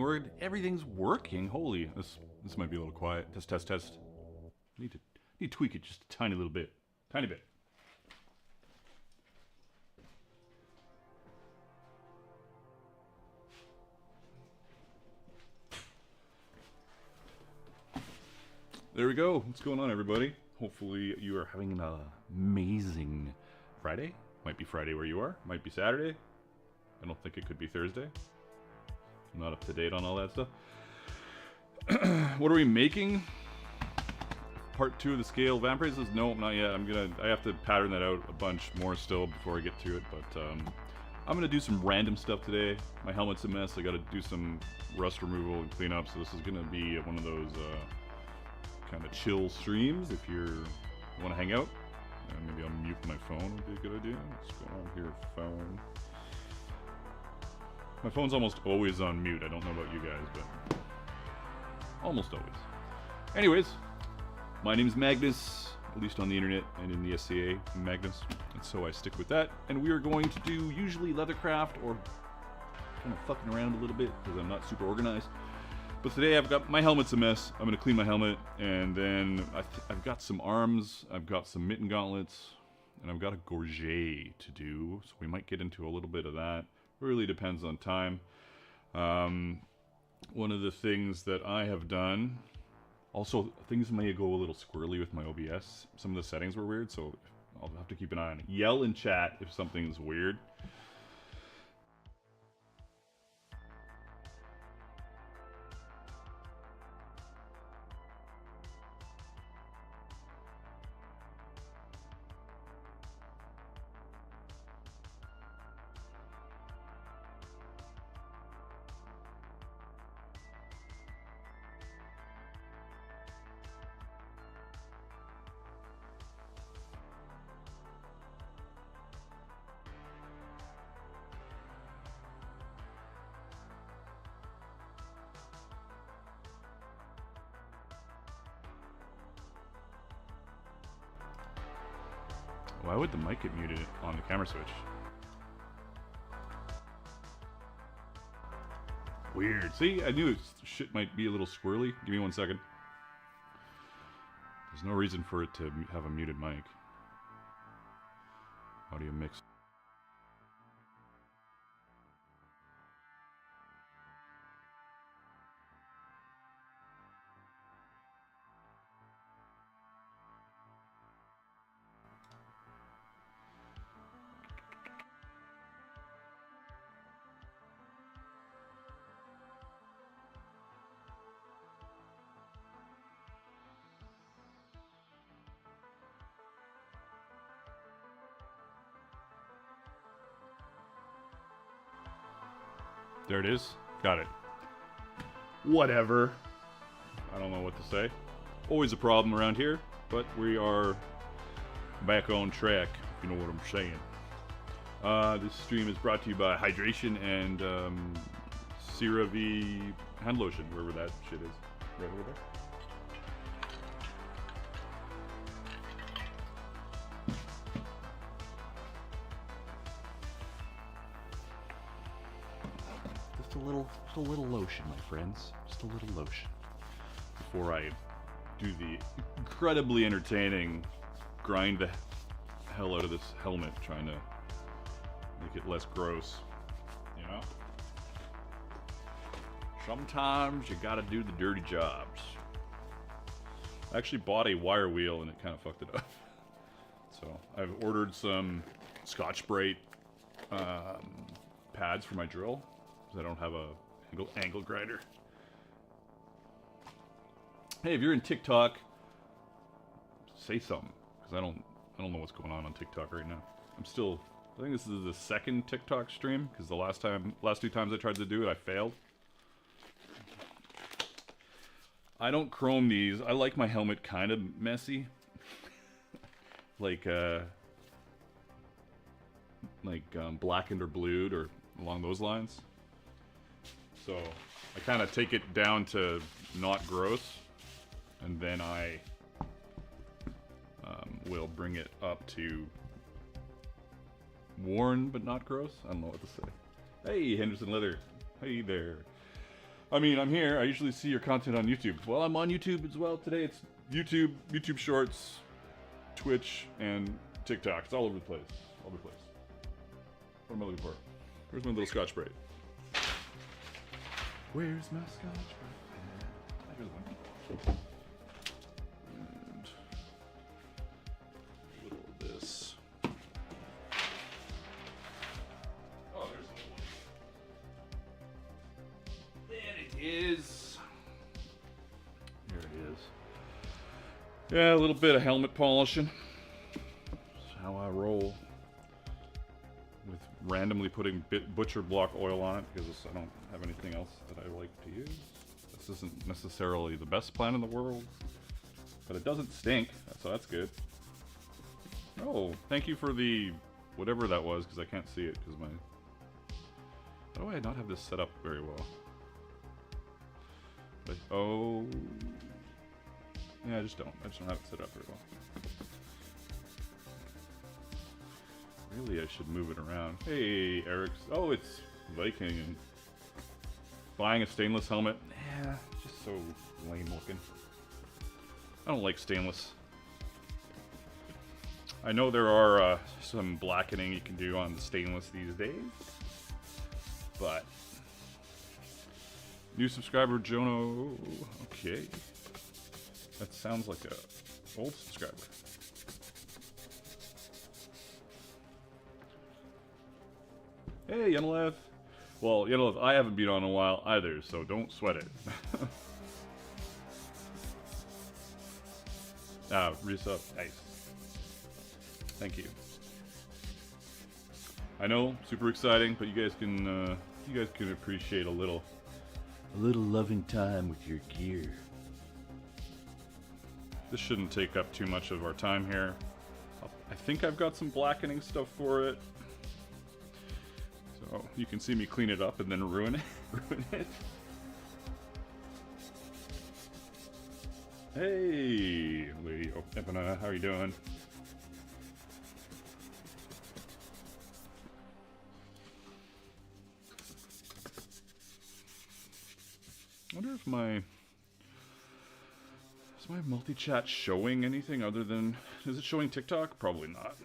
working? Everything's working. Holy, this might be a little quiet. Test, test, test. Need to tweak it just a tiny little bit. Tiny bit. There we go. What's going on, everybody? Hopefully you are having an amazing Friday. Might be Friday where you are. Might be Saturday. I don't think it could be Thursday. I'm not up to date on all that stuff. What are we making? Part 2 of the scale vambraces? No, not yet. I have to pattern that out a bunch more still before I get to it, but I'm gonna do some random stuff today. My helmet's a mess. I gotta do some rust removal and cleanup, so this is gonna be one of those kind of chill streams if you want to hang out. Maybe I'll mute my phone would be a good idea. What's going on here, phone? My phone's almost always on mute. I don't know about you guys, but almost always. Anyways, my name's Magnus, at least on the internet and in the SCA, Magnus, and so I stick with that. And we are going to do usually Leathercraft or kind of fucking around a little bit because I'm not super organized. But today I've got, my helmet's a mess. I'm going to clean my helmet, and then I've got some arms, I've got some mitten gauntlets, and I've got a gorget to do, so we might get into a little bit of that. It really depends on time. One of the things that I have done, also things may go a little squirrely with my OBS. Some of the settings were weird, so I'll have to keep an eye on it. Yell in chat if something's weird. Why would the mic get muted on the camera switch? Weird. See, I knew shit might be a little squirrely. Give me 1 second. There's no reason for it to have a muted mic. Audio mix. There it is. Got it. Whatever. I don't know what to say. Always a problem around here, but we are back on track, if you know what I'm saying. This stream is brought to you by Hydration and CeraVe hand lotion, wherever that shit is. Right over there. Just a little lotion, my friends. Just a little lotion. Before I do the incredibly entertaining grind the hell out of this helmet, trying to make it less gross, you know? Sometimes you gotta do the dirty jobs. I actually bought a wire wheel and it kind of fucked it up. So I've ordered some Scotch-Brite pads for my drill. I don't have a angle grinder. Hey, if you're in TikTok, say something, because I don't know what's going on TikTok right now. I think this is the second TikTok stream, because the last 2 times I tried to do it, I failed. I don't chrome these. I like my helmet kind of messy, like blackened or blued or along those lines. So I kind of take it down to not gross, and then I will bring it up to worn but not gross. I don't know what to say. Hey, Henderson Leather. Hey there. I mean, I'm here. I usually see your content on YouTube. Well, I'm on YouTube as well. Today it's YouTube, YouTube Shorts, Twitch, and TikTok. It's all over the place. All over the place. What am I looking for? Where's my little Scotch Brite? Where's my Scotch Brite? Here's one. And a little of this. Oh, there's a little one. There it is. Here it is. Yeah, a little bit of helmet polishing. That's how I roll. With randomly putting butcher block oil on it because I don't have anything else that I like to use. This isn't necessarily the best plan in the world, but it doesn't stink, so that's good. Oh, thank you for the whatever that was because I can't see it because my... How do I not have this set up very well? But, oh... Yeah, I just don't have it set up very well. Really, I should move it around. Hey, Eric's. Oh, it's Viking and buying a stainless helmet. Yeah, just so lame looking. I don't like stainless. I know there are some blackening you can do on the stainless these days, but new subscriber Jono. Okay, that sounds like a old subscriber. Hey, Yenalev. Well, Yenalev, I haven't been on in a while either, so don't sweat it. Resub. Nice. Thank you. I know, super exciting, but you guys can appreciate a little loving time with your gear. This shouldn't take up too much of our time here. I think I've got some blackening stuff for it. Oh, you can see me clean it up and then ruin it. Hey, Lady Epina, how are you doing? I wonder if is my multi-chat showing anything other than, is it showing TikTok? Probably not.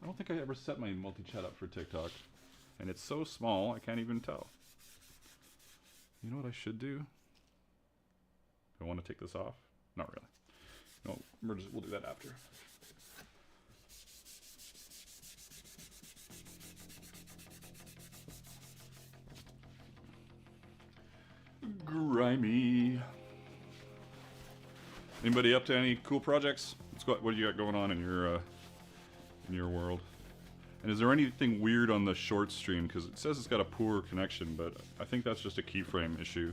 I don't think I ever set my multi-chat up for TikTok. And it's so small, I can't even tell. You know what I should do? Do I want to take this off? Not really. No, we'll do that after. Grimy. Anybody up to any cool projects? What do you got going on in your world? And is there anything weird on the short stream? Because it says it's got a poor connection, but I think that's just a keyframe issue.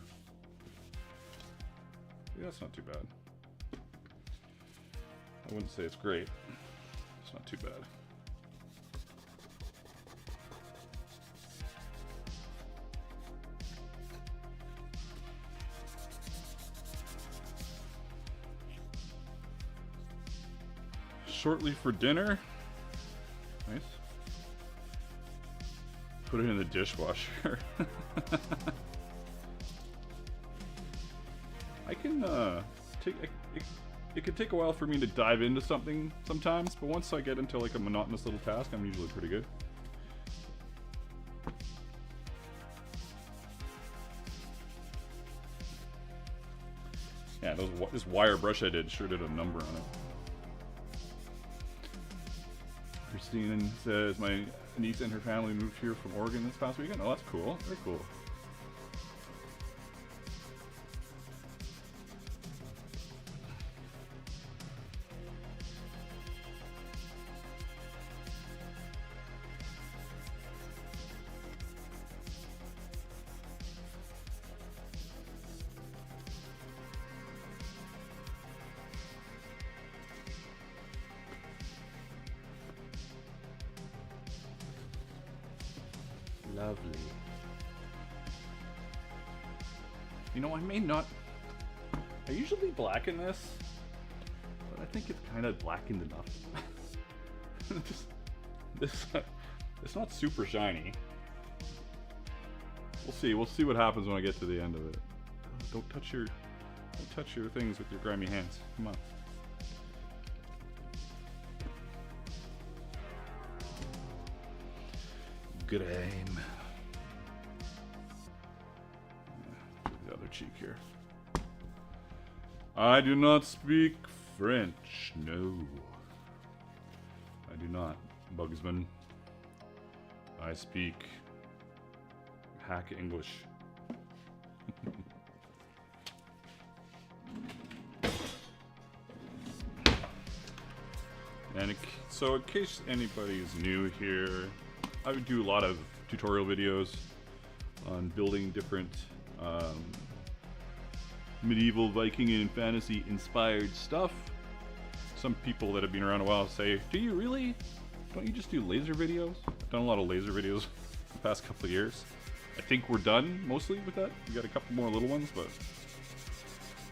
Yeah, that's not too bad. I wouldn't say it's great. It's not too bad. Shortly for dinner. Nice. Put it in the dishwasher. I can it could take a while for me to dive into something sometimes, but once I get into like a monotonous little task, I'm usually pretty good. Yeah, this wire brush I did sure did a number on it. Christine says my niece and her family moved here from Oregon this past weekend. Oh, that's cool. Very cool. Lovely. You know, I may not... I usually blacken this, but I think it's kind of blackened enough. It's not super shiny. We'll see what happens when I get to the end of it. Don't touch your things with your grimy hands. Come on. Good aim. The other cheek here. I do not speak French. No. I do not, Bugsman. I speak hack English. And so in case anybody is new here, I would do a lot of tutorial videos on building different medieval Viking and fantasy inspired stuff. Some people that have been around a while say, do you really? Don't you just do laser videos? I've done a lot of laser videos the past couple of years. I think we're done mostly with that. We got a couple more little ones, but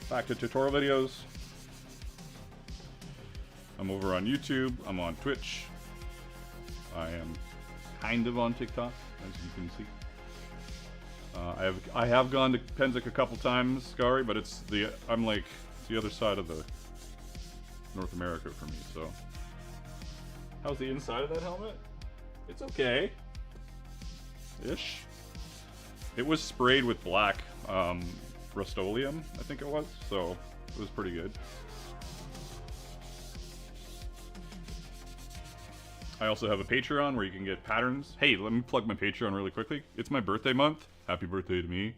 back to tutorial videos. I'm over on YouTube, I'm on Twitch. I am kind of on TikTok, as you can see. I have gone to Pennsic a couple times, Scary, but it's the other side of the North America for me. So, how's the inside of that helmet? It's okay, ish. It was sprayed with black Rust-Oleum, I think it was, so it was pretty good. I also have a Patreon where you can get patterns. Hey, let me plug my Patreon really quickly. It's my birthday month. Happy birthday to me.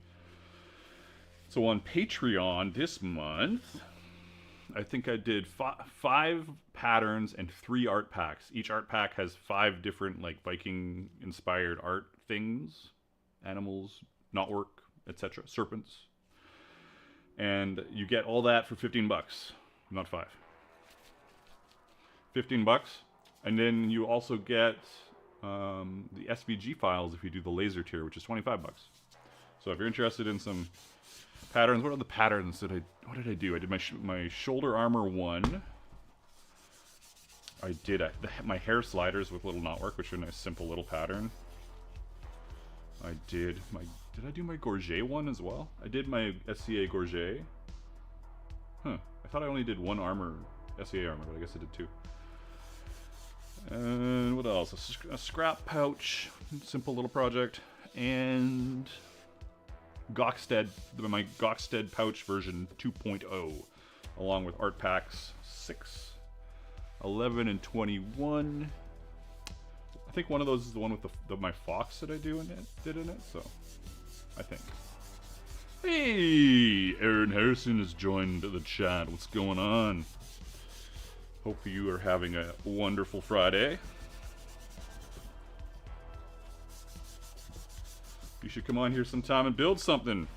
So on Patreon this month, I think I did 5 patterns and 3 art packs. Each art pack has 5 different like Viking inspired art things. Animals, knotwork, etc. Serpents. And you get all that for 15 bucks. Not 5. 15 bucks. And then you also get the SVG files if you do the laser tier, which is 25 bucks. So if you're interested in some patterns, what are the patterns that what did I do? I did my shoulder armor 1. I did my hair sliders with little knotwork, which are a nice simple little pattern. Did I do my gorget one as well? I did my SCA gorget. Huh. I thought I only did 1 armor, SCA armor, but I guess I did 2. And what else? A scrap pouch, simple little project, and Goxted, my Goxted pouch version 2.0, along with art packs 6, 11, and 21. I think one of those is the one with my fox that I did in it, so I think. Hey, Aaron Harrison has joined the chat. What's going on? Hope you are having a wonderful Friday. You should come on here sometime and build something.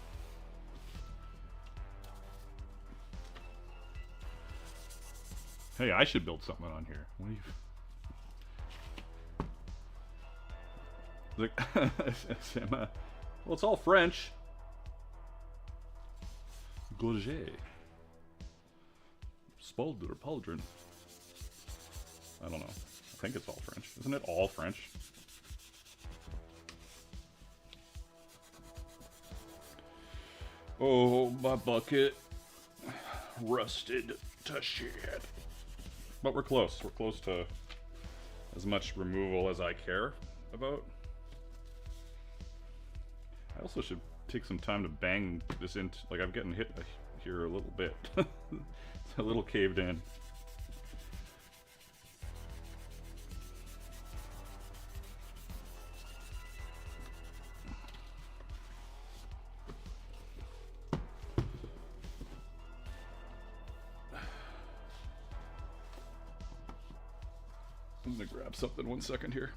Hey, I should build something on here. What do you... well, it's all French. Gorget. Spaldr, Pauldron. I don't know. I think it's all French. Isn't it all French? Oh, my bucket. Rusted to shit. But we're close. We're close to as much removal as I care about. I also should take some time to bang this in. Like, I'm getting hit here a little bit. It's a little caved in. I'm gonna grab something 1 second here.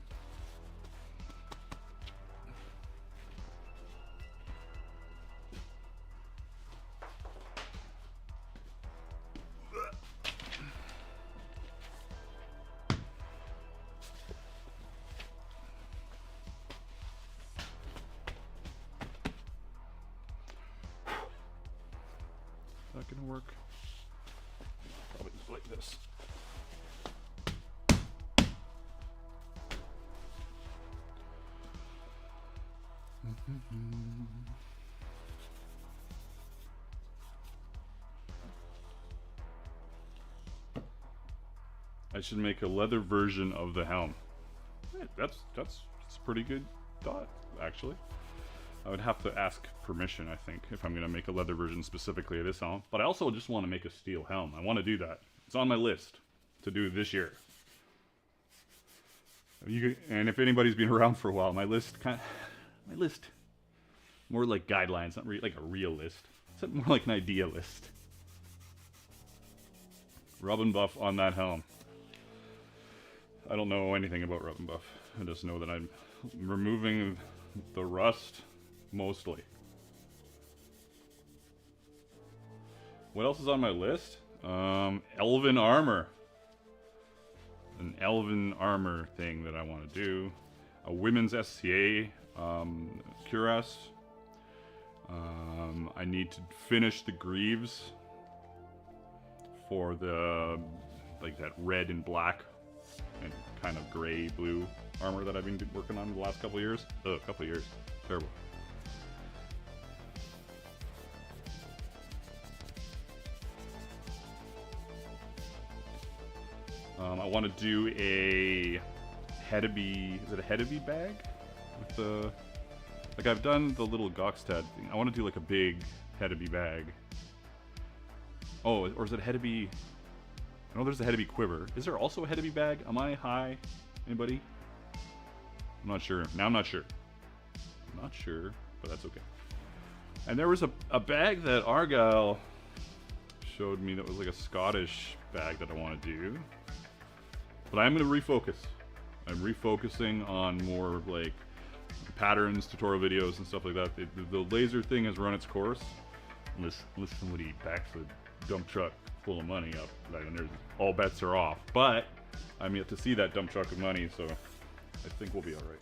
Not gonna work. Probably like this. I should make a leather version of the helm. That's a pretty good thought, actually. I would have to ask permission, I think, if I'm going to make a leather version specifically of this helm. But I also just want to make a steel helm. I want to do that. It's on my list to do this year. And if anybody's been around for a while, my list, more like guidelines, not like a real list. It's more like an idea list. Rub and buff on that helm. I don't know anything about rub and buff. I just know that I'm removing the rust mostly. What else is on my list? Elven armor. An elven armor thing that I want to do. A women's SCA cuirass. I need to finish the greaves for the like that red and black and kind of gray blue armor that I've been working on the last couple of years. Terrible. I want to do a Hedeby, is it a Hedeby bag? With the, like I've done the little Gokstad thing. I want to do like a big Hedeby bag. Oh, or is it a Hedeby? I know there's a Hedeby quiver. Is there also a Hedeby bag? Am I high? Anybody? I'm not sure. Now I'm not sure. I'm not sure, but that's okay. And there was a bag that Argyle showed me that was like a Scottish bag that I want to do. But I'm going to refocus. I'm refocusing on more like patterns, tutorial videos, and stuff like that. The laser thing has run its course. Unless somebody backs a dump truck full of money up, and there's all bets are off. But I'm yet to see that dump truck of money, so I think we'll be all right.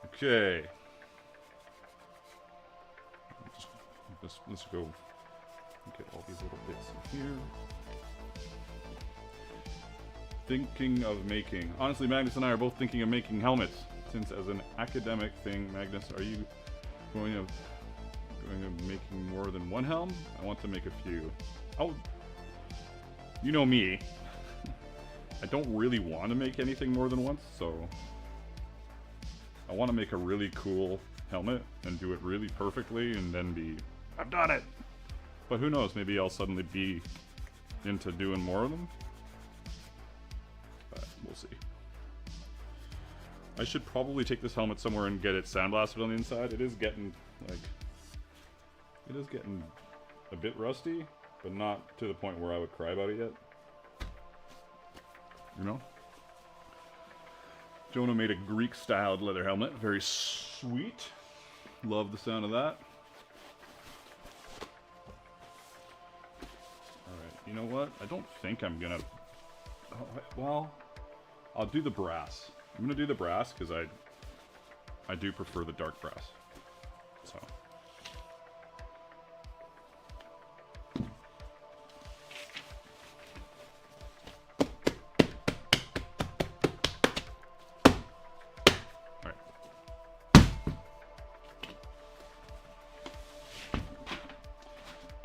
Okay. Let's go get all these little bits in here. Thinking of making. Honestly, Magnus and I are both thinking of making helmets. Since as an academic thing, Magnus, are you going to making more than one helm? I want to make a few. Oh, you know me. I don't really want to make anything more than once, so I want to make a really cool helmet and do it really perfectly and then be, I've done it! But who knows, maybe I'll suddenly be into doing more of them. But we'll see. I should probably take this helmet somewhere and get it sandblasted on the inside. It is getting, like, a bit rusty, but not to the point where I would cry about it yet. You know? Jonah made a Greek-styled leather helmet. Very sweet. Love the sound of that. Alright, you know what? I don't think I'm gonna... Oh, well, I'll do the brass. I'm gonna do the brass because I do prefer the dark brass. So...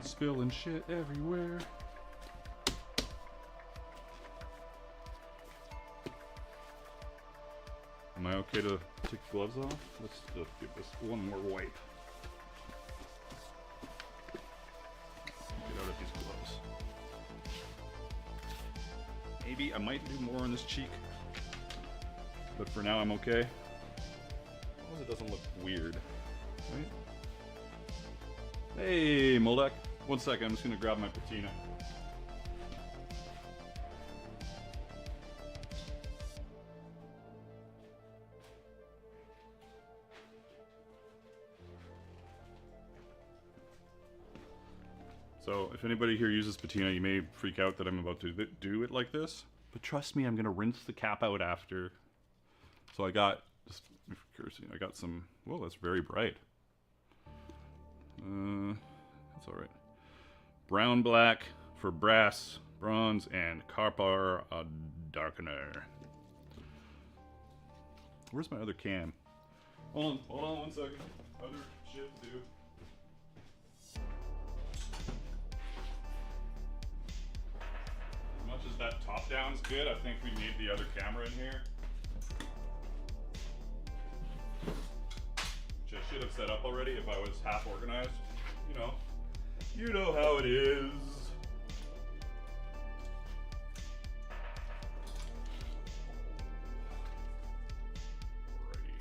spilling shit everywhere. Am I okay to take the gloves off? Let's just give this one more wipe. Get out of these gloves. Maybe I might do more on this cheek, but for now I'm okay. As long as it doesn't look weird, right? Hey, Moldek. 1 second, I'm just gonna grab my patina. So, if anybody here uses patina, you may freak out that I'm about to do it like this. But trust me, I'm gonna rinse the cap out after. So I got, just cursing, I got some, whoa, that's very bright. That's alright. Brown black for brass, bronze, and copper darkener. Where's my other can? Hold on 1 second. Other shit to do. that top down's good. I think we need the other camera in here. Which I should have set up already if I was half organized. You know how it is. Alrighty.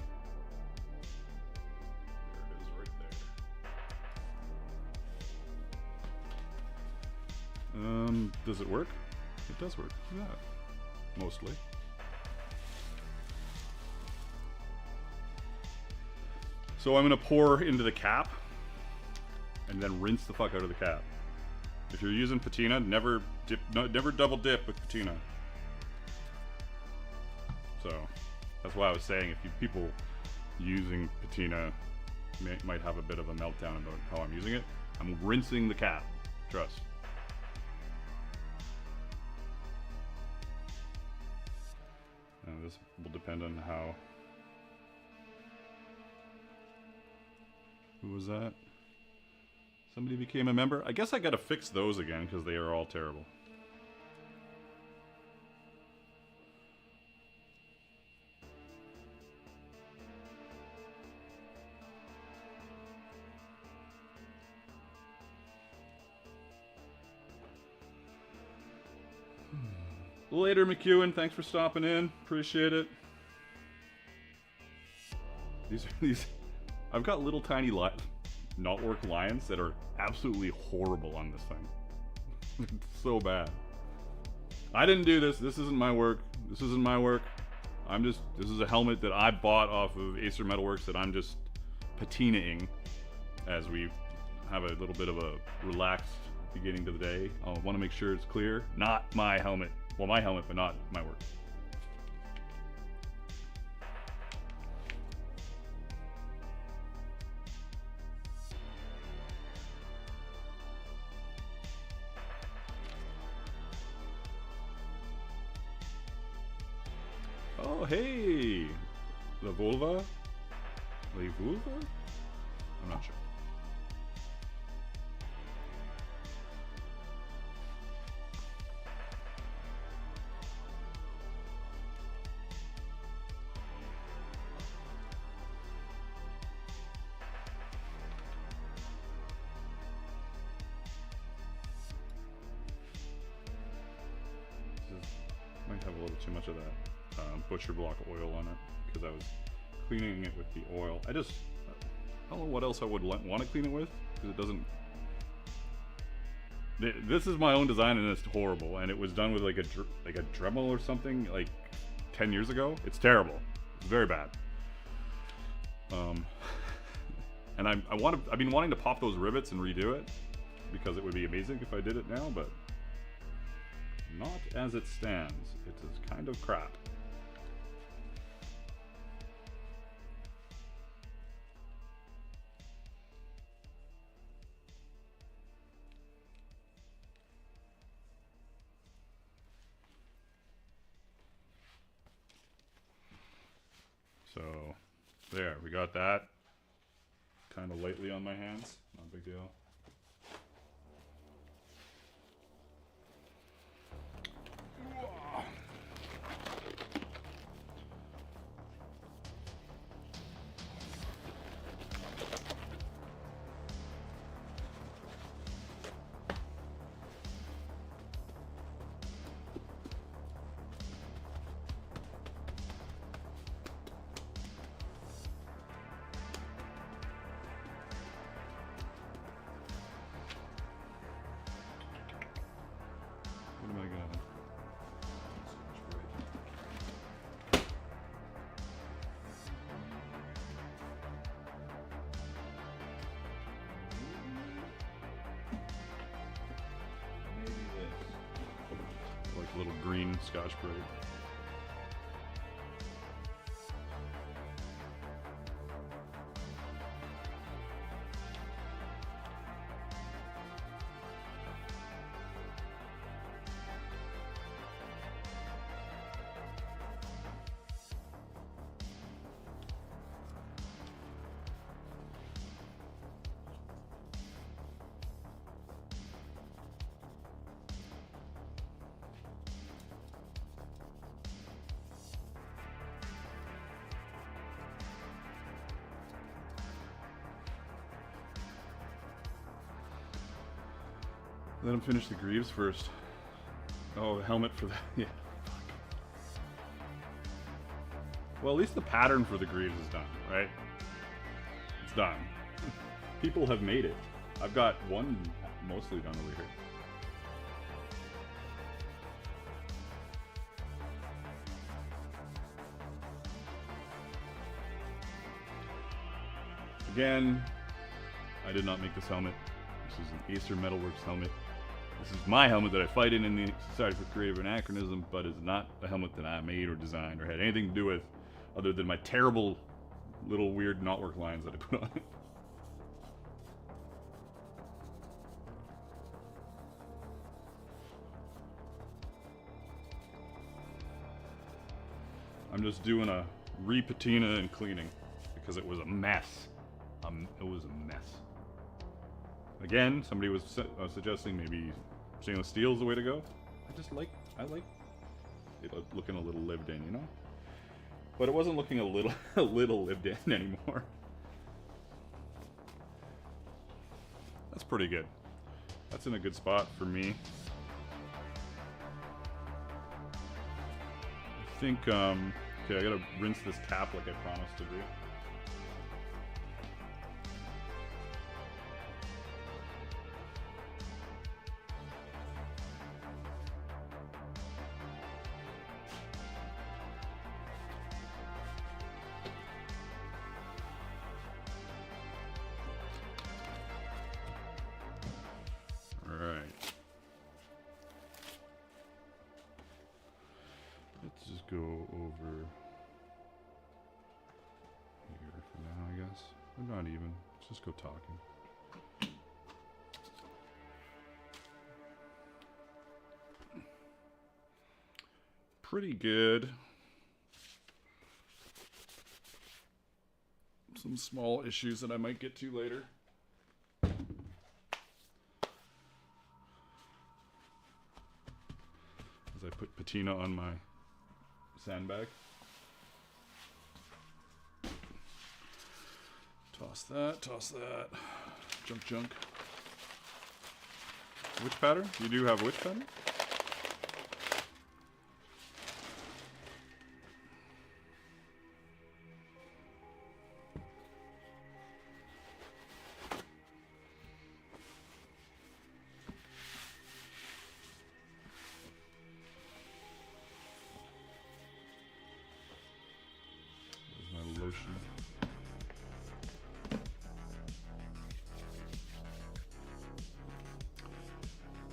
There it is right there. Does it work? It does work. Yeah. Mostly. So I'm gonna pour into the cap and then rinse the fuck out of the cap. If you're using patina, never double dip with patina. So that's why I was saying if people using patina might have a bit of a meltdown about how I'm using it. I'm rinsing the cap. Trust. And this will depend on how. Who was that? Somebody became a member? I guess I gotta fix those again because they are all terrible. Later, McEwen. Thanks for stopping in. Appreciate it. These. I've got little tiny knotwork lions that are absolutely horrible on this thing. It's so bad. I didn't do this. This isn't my work. This isn't my work. This is a helmet that I bought off of Acer Metalworks that I'm just patinaing as we have a little bit of a relaxed beginning to the day. I want to make sure it's clear. Not my helmet. Well, my helmet, but not my work. Oh, hey! The vulva? The vulva? I'm not sure. Might have a little too much of that butcher block oil on it because I was cleaning it with the oil. I don't know what else I would want to clean it with because it doesn't. This is my own design and it's horrible, and it was done with like a Dremel or something like 10 years ago. It's terrible. It's very bad. And I've been wanting to pop those rivets and redo it because it would be amazing if I did it now, but not as it stands. It is kind of crap. So there, we got that kind of lightly on my hands. Not a big deal. Little green Scotch Brite. Let him finish the greaves first. Oh, the helmet for that. Yeah. Well, at least the pattern for the greaves is done, right? It's done. People have made it. I've got one mostly done over here. Again, I did not make this helmet. This is an Acer Metalworks helmet. This is my helmet that I fight in the Society for Creative Anachronism, but it's not a helmet that I made or designed or had anything to do with other than my terrible little weird knotwork lines that I put on it. I'm just doing a re-patina and cleaning because it was a mess. It was a mess. Again, somebody was suggesting maybe stainless steel is the way to go. I like it looking a little lived in, you know? But it wasn't looking a little lived in anymore. That's pretty good. That's in a good spot for me. I think, okay, I gotta rinse this cap like I promised to do. Let's just go over here for now, I guess. Or not even. Let's just go talking. Pretty good. Some small issues that I might get to later. As I put patina on my sandbag. Toss that. Junk. Which pattern? You do have which pattern?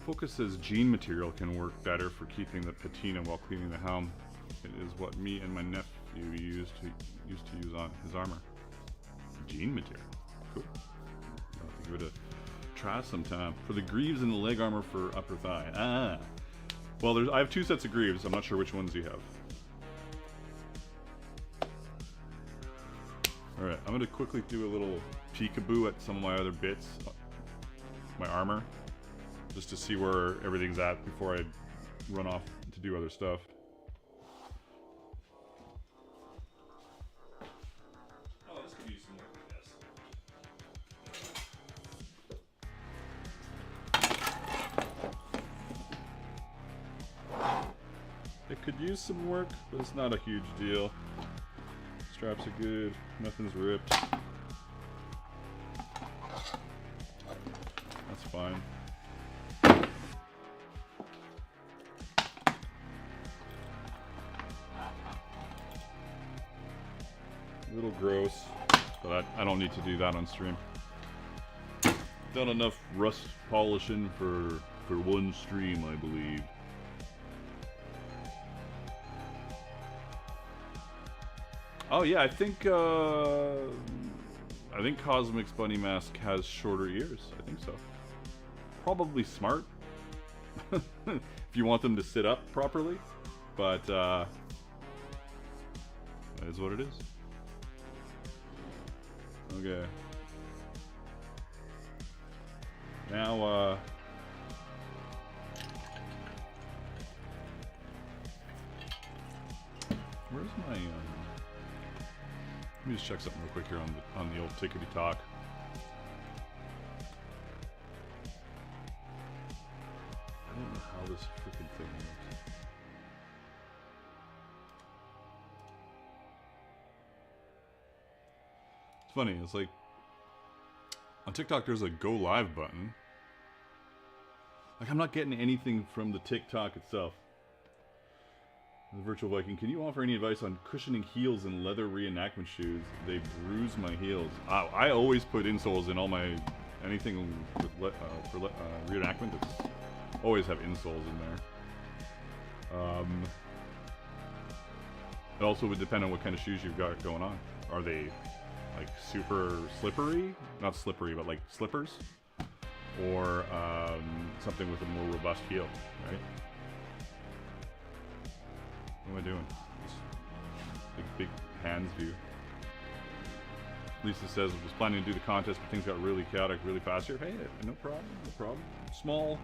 Focus says jean material can work better for keeping the patina while cleaning the helm. It is what me and my nephew used to use on his armor. Jean material. Cool. I'll have to give it a try sometime. For the greaves and the leg armor for upper thigh. Ah. Well, I have two sets of greaves. I'm not sure which ones you have. Alright, I'm going to quickly do a little peekaboo at some of my other bits. My armor. Just to see where everything's at before I run off to do other stuff. Oh, this could use some work, I guess. It could use some work, but it's not a huge deal. Straps are good, nothing's ripped. That's fine. A little gross, but I don't need to do that on stream. Done enough rust polishing for one stream, I believe. Oh yeah, I think Cosmic's Bunny Mask has shorter ears. I think so. Probably smart if you want them to sit up properly, but that is what it is. Okay. Now, where's my, let me just check something real quick here on the old tickety talk. funny. It's like on TikTok, there's a go live button. Like I'm not getting anything from the TikTok itself. The Virtual Viking, can you offer any advice on cushioning heels in leather reenactment shoes? They bruise my heels. I always put insoles in all my anything with for reenactment. It's always have insoles in there. It also would depend on what kind of shoes you've got going on. Are they like super slippery? Not slippery, but like slippers, or something with a more robust heel, right? What am I doing? This big hands view. Lisa says, was planning to do the contest, but things got really chaotic really fast here. Hey, no problem, no problem. Small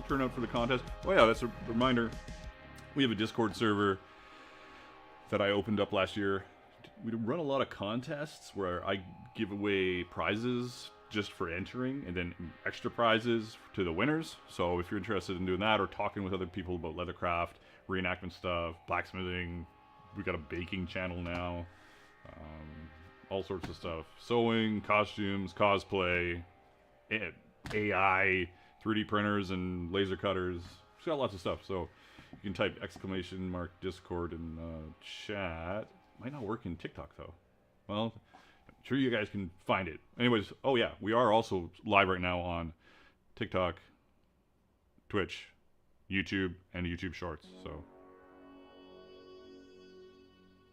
turnout for the contest. Oh yeah, that's a reminder. We have a Discord server that I opened up last year. We run a lot of contests where I give away prizes just for entering, and then extra prizes to the winners. So if you're interested in doing that, or talking with other people about Leathercraft, reenactment stuff, blacksmithing, we got a baking channel now, all sorts of stuff, sewing, costumes, cosplay, AI, 3D printers, and laser cutters. It's got lots of stuff. So you can type ! Discord in chat. Might not work in TikTok though. Well, I'm sure you guys can find it. Anyways, oh yeah, we are also live right now on TikTok, Twitch, YouTube, and YouTube Shorts. So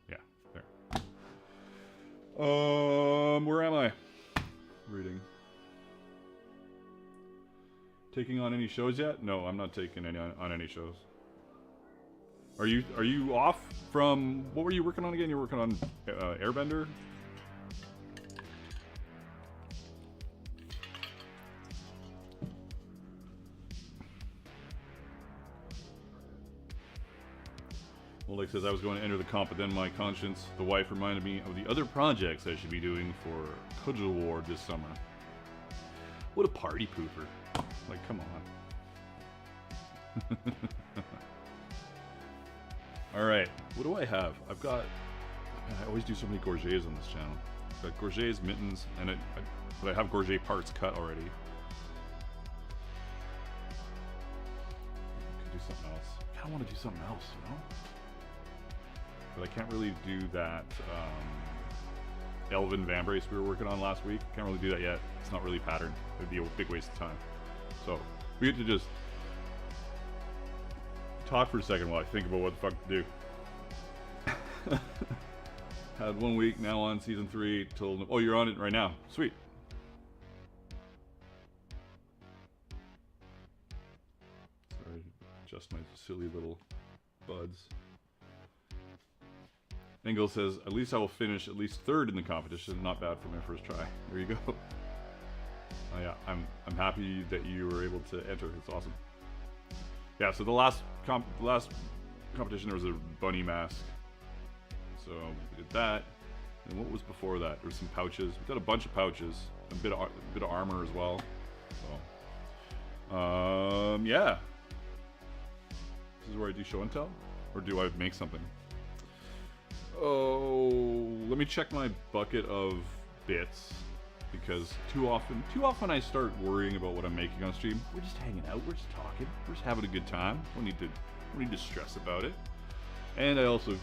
yeah, there. Where am I? Reading. Taking on any shows yet? No, I'm not taking any on any shows. Are you off from, what were you working on again? You're working on Airbender? Oleg says, I was going to enter the comp, but then my conscience, the wife, reminded me of the other projects I should be doing for Cudgel War this summer. What a party pooper. Like, come on. Alright, what do I have? I've got, man, I always do so many gorgets on this channel. I've got gorgets, mittens, and but I have gorget parts cut already. I could do something else. I kind of want to do something else, you know? But I can't really do that Elven vambrace we were working on last week. Can't really do that yet. It's not really patterned. It would be a big waste of time. So we get to just talk for a second while I think about what the fuck to do. Had 1 week, now on season 3 till... Oh, you're on it right now. Sweet. Sorry, adjust my silly little buds. Engel says, at least I will finish at least 3rd in the competition. Not bad for my first try. There you go. Oh yeah, I'm happy that you were able to enter. It's awesome. Yeah, so the last competition there was a bunny mask. So we did that. And what was before that? There were some pouches. We got a bunch of pouches. A bit of armor as well. So yeah. This is where I do show and tell? Or do I make something? Oh, let me check my bucket of bits, because too often I start worrying about what I'm making on stream. We're just hanging out, we're just talking, we're just having a good time. We need to stress about it. And I also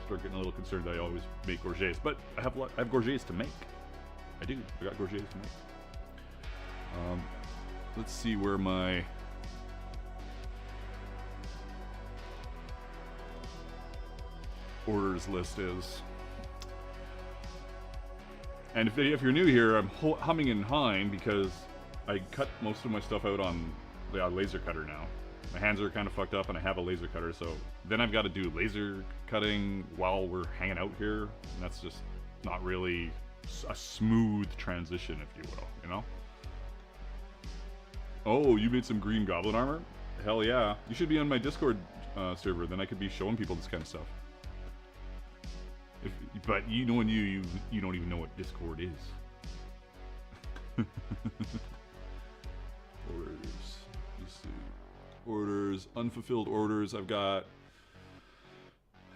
start getting a little concerned that I always make gorgets, but I have gorgets to make. I do. I got gorgets to make. Let's see where my orders list is. And if you're new here, I'm humming and hawing because I cut most of my stuff out on the laser cutter now. My hands are kind of fucked up and I have a laser cutter, so then I've got to do laser cutting while we're hanging out here, and that's just not really a smooth transition, if you will, you know? Oh, you made some green goblin armor? Hell yeah. You should be on my Discord server, then I could be showing people this kind of stuff. But you know, you don't even know what Discord is. Orders. Let's see. Orders. Unfulfilled orders. I've got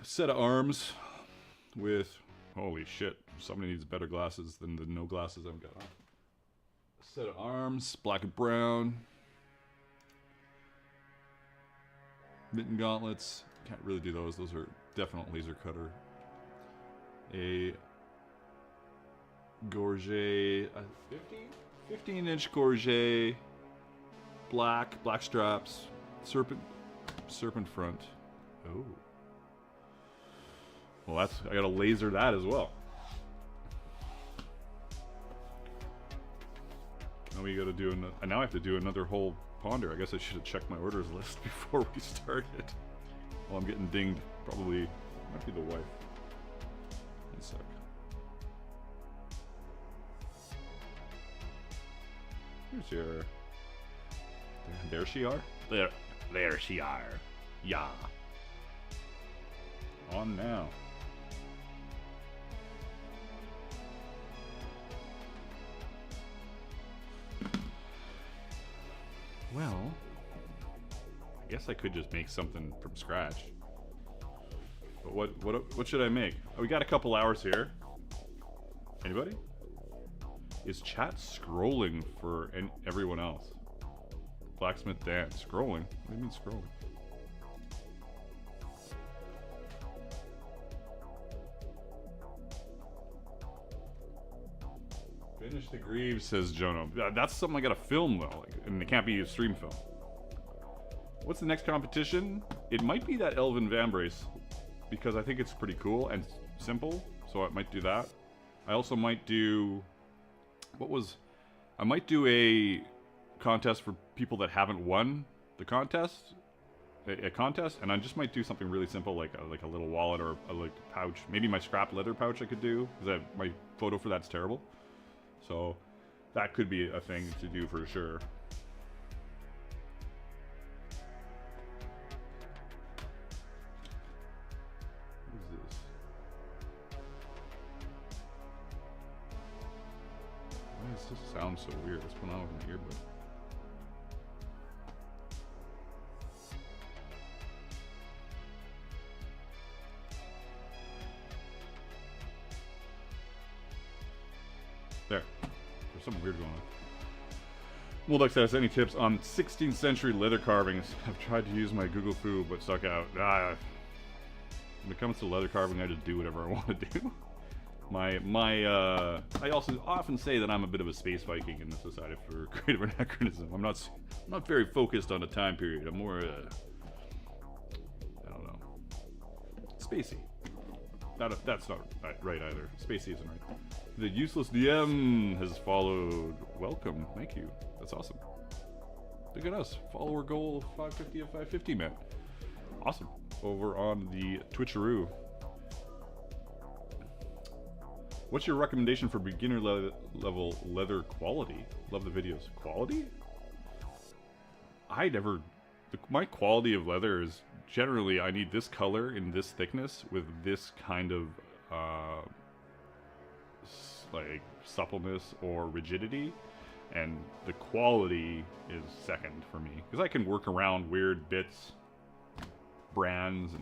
a set of arms with, holy shit, Somebody needs better glasses than the no glasses I've got on. Set of arms, black and brown. Mitten gauntlets. Can't really do those. Those are definite laser cutter. A gorget, 15-inch gorget, black straps, serpent front. Oh. Well, I gotta laser that as well. Now we gotta do now I have to do another whole ponder. I guess I should have checked my orders list before we started. Well, I'm getting dinged. Probably might be the wife. One sec. Here's your. There she are. There she are. Yeah. On now. Well, I guess I could just make something from scratch. But what should I make? Oh, we got a couple hours here. Anybody? Is chat scrolling for everyone else? Blacksmith Dan. Scrolling? What do you mean scrolling? Finish the Greaves, says Jono. That's something I gotta film though, and it can't be a stream film. What's the next competition? It might be that Elven Vambrace, because I think it's pretty cool and simple, so I might do that. I also might do... I might do a contest for people that haven't won the contest. A contest, and I just might do something really simple, like a little wallet or a pouch. Maybe my scrap leather pouch I could do, because my photo for that's terrible. So that could be a thing to do for sure. What is this? Why does this sound so weird? What's going on with my earbud? There. There's something weird going on. Molduck says, any tips on 16th century leather carvings? I've tried to use my Google Foo, but stuck out. When it comes to leather carving, I just do whatever I want to do. I also often say that I'm a bit of a space Viking in the Society for Creative Anachronism. I'm not very focused on a time period. I'm more, I don't know, spacey. That's not right either. Spacey isn't right. The Useless DM has followed. Welcome. Thank you. That's awesome. Look at us. Follower goal 550 of 550, man. Awesome. Over on the Twitcheroo. What's your recommendation for beginner level leather quality? Love the videos. Quality? My quality of leather is generally I need this color in this thickness with this kind of like suppleness or rigidity, and the quality is second for me because I can work around weird bits, brands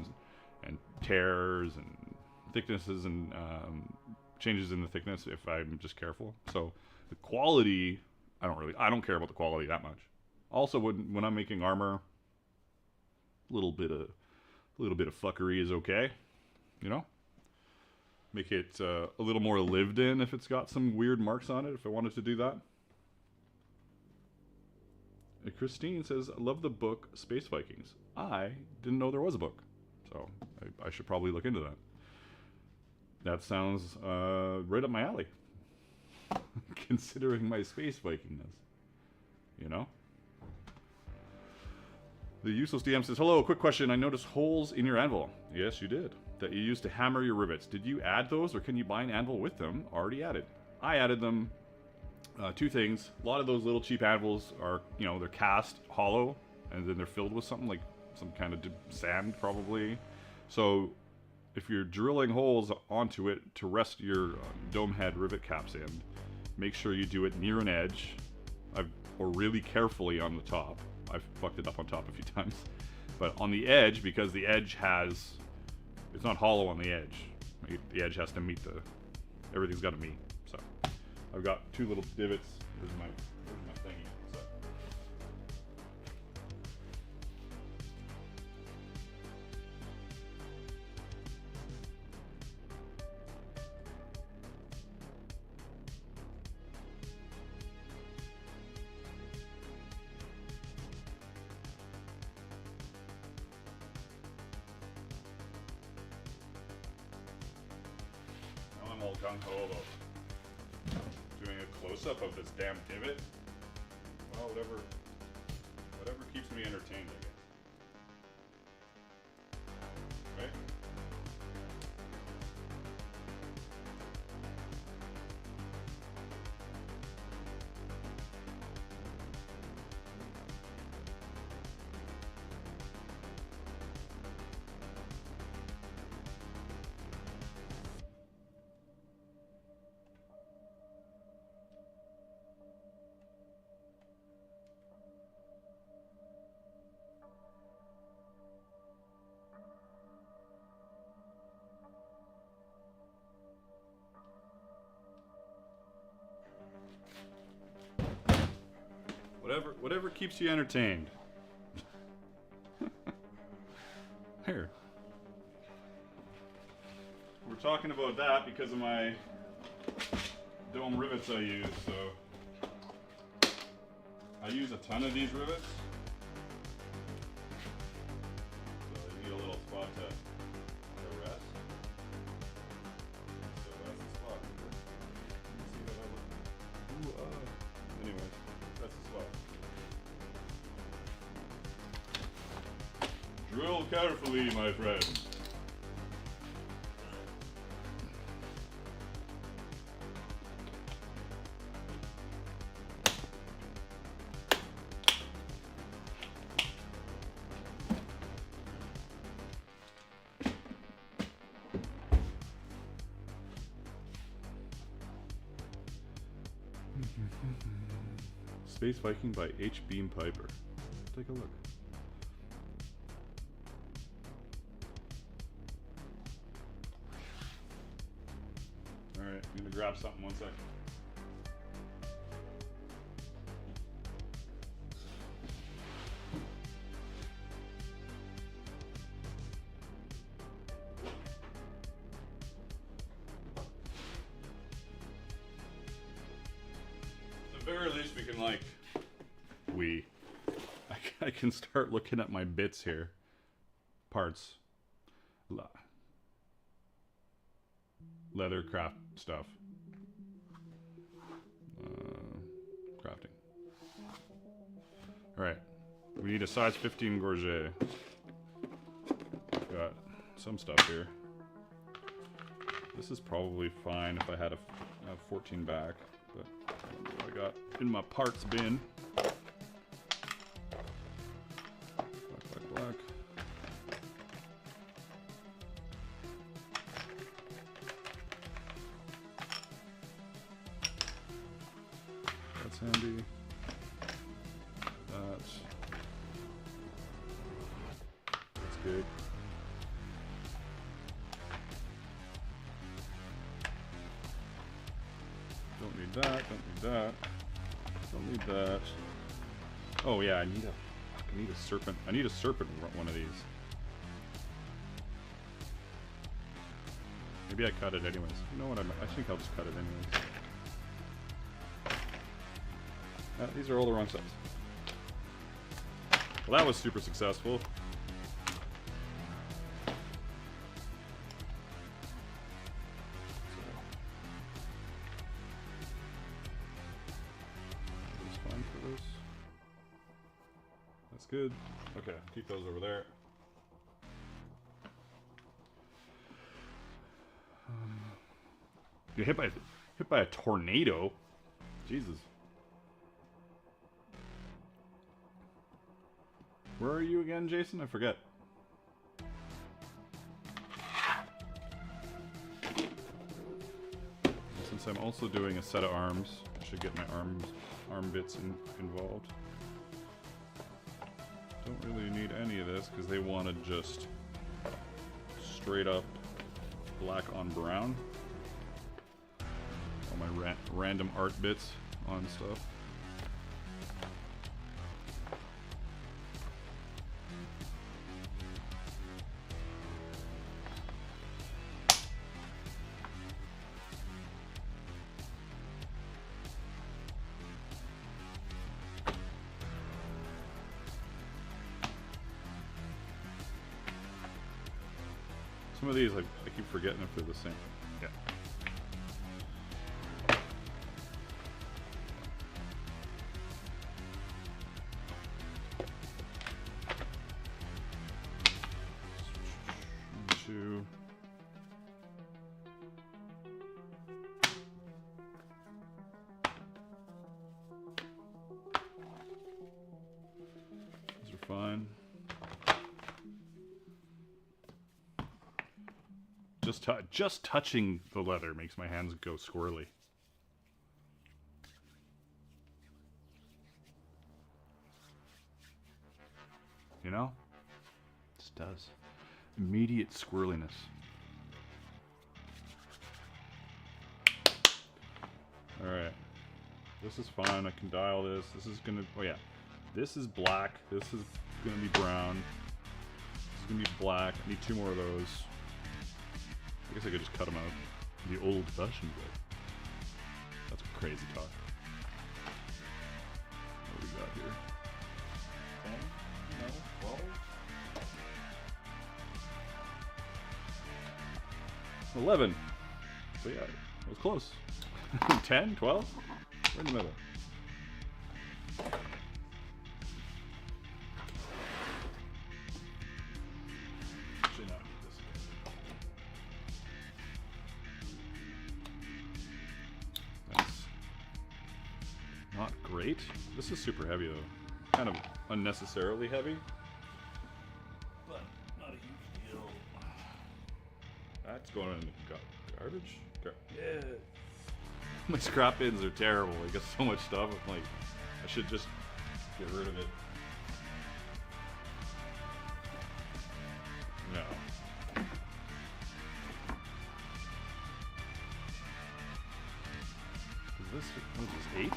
and tears and thicknesses and changes in the thickness if I'm just careful. So the quality, I don't care about the quality that much. Also, when I'm making armor, a little bit of fuckery is okay, you know. Make it a little more lived in if it's got some weird marks on it. If I wanted to do that. And Christine says, "I love the book Space Vikings." I didn't know there was a book, so I should probably look into that. That sounds right up my alley, considering my Space Vikingness, you know. The Useless DM says, hello, quick question. I noticed holes in your anvil. Yes, you did. That you used to hammer your rivets. Did you add those, or can you buy an anvil with them already added? I added them. Two things. A lot of those little cheap anvils are, they're cast hollow, and then they're filled with something like some kind of sand, probably. So if you're drilling holes onto it to rest your dome head rivet caps in, make sure you do it near an edge, or really carefully on the top. I've fucked it up on top a few times. But on the edge, because the edge it's not hollow on the edge. The edge has to meet everything's got to meet. So I've got 2 little divots. Where's my thingy? So. Now I'm all gung-ho about doing a close-up of this damn divot. Well, whatever keeps me entertained, I guess. Right? Whatever keeps you entertained. Here. We're talking about that because of my dome rivets I use, so I use a ton of these rivets. So you need a little spot to rest. So that's the spot. See how that looks? Ooh, anyways, that's the spot. Drill carefully, my friend. Space Viking by H. Beam Piper. Take a look. Alright, I'm gonna grab something 1 second. At the very least we can I can start looking at my bits here. Parts. Leathercraft stuff. Crafting. Alright. We need a size 15 gorget. Got some stuff here. This is probably fine if I had a 14 back, but I don't know what I got in my parts bin. Black. That's handy. That's good. Don't need that, don't need that. Don't need that. Oh yeah, I need a serpent. I need a serpent one of these. Maybe I cut it anyways. You know what? I think I'll just cut it anyways. These are all the wrong size. Well, that was super successful. That's fine for this. That's good. Okay, keep those over there. You're hit by a tornado. Jesus. Where are you again, Jason? I forget. Since I'm also doing a set of arms, I should get my arm bits involved. Don't really need any of this because they wanted just straight up black on brown. random art bits on stuff. Some of these, I keep forgetting if they're the same. Yeah. Two. Those are fine. Just touching the leather makes my hands go squirrely. You know? It just does. Immediate squirreliness. Alright. This is fine. I can dial this. This is gonna... Oh yeah. This is black. This is gonna be brown. This is gonna be black. I need 2 more of those. I guess I could just cut them out the old-fashioned way. That's crazy talk. What do we got here? 10? No? 12? 11. So yeah, it was close. 10? 12? We're in the middle. Actually, not this again. Not great. This is super heavy though. Kind of unnecessarily heavy. But not a huge deal. That's going in the garbage? Yeah. My scrap bins are terrible. I got so much stuff. I'm like, I should just get rid of it. No. Is this, what is this, 8?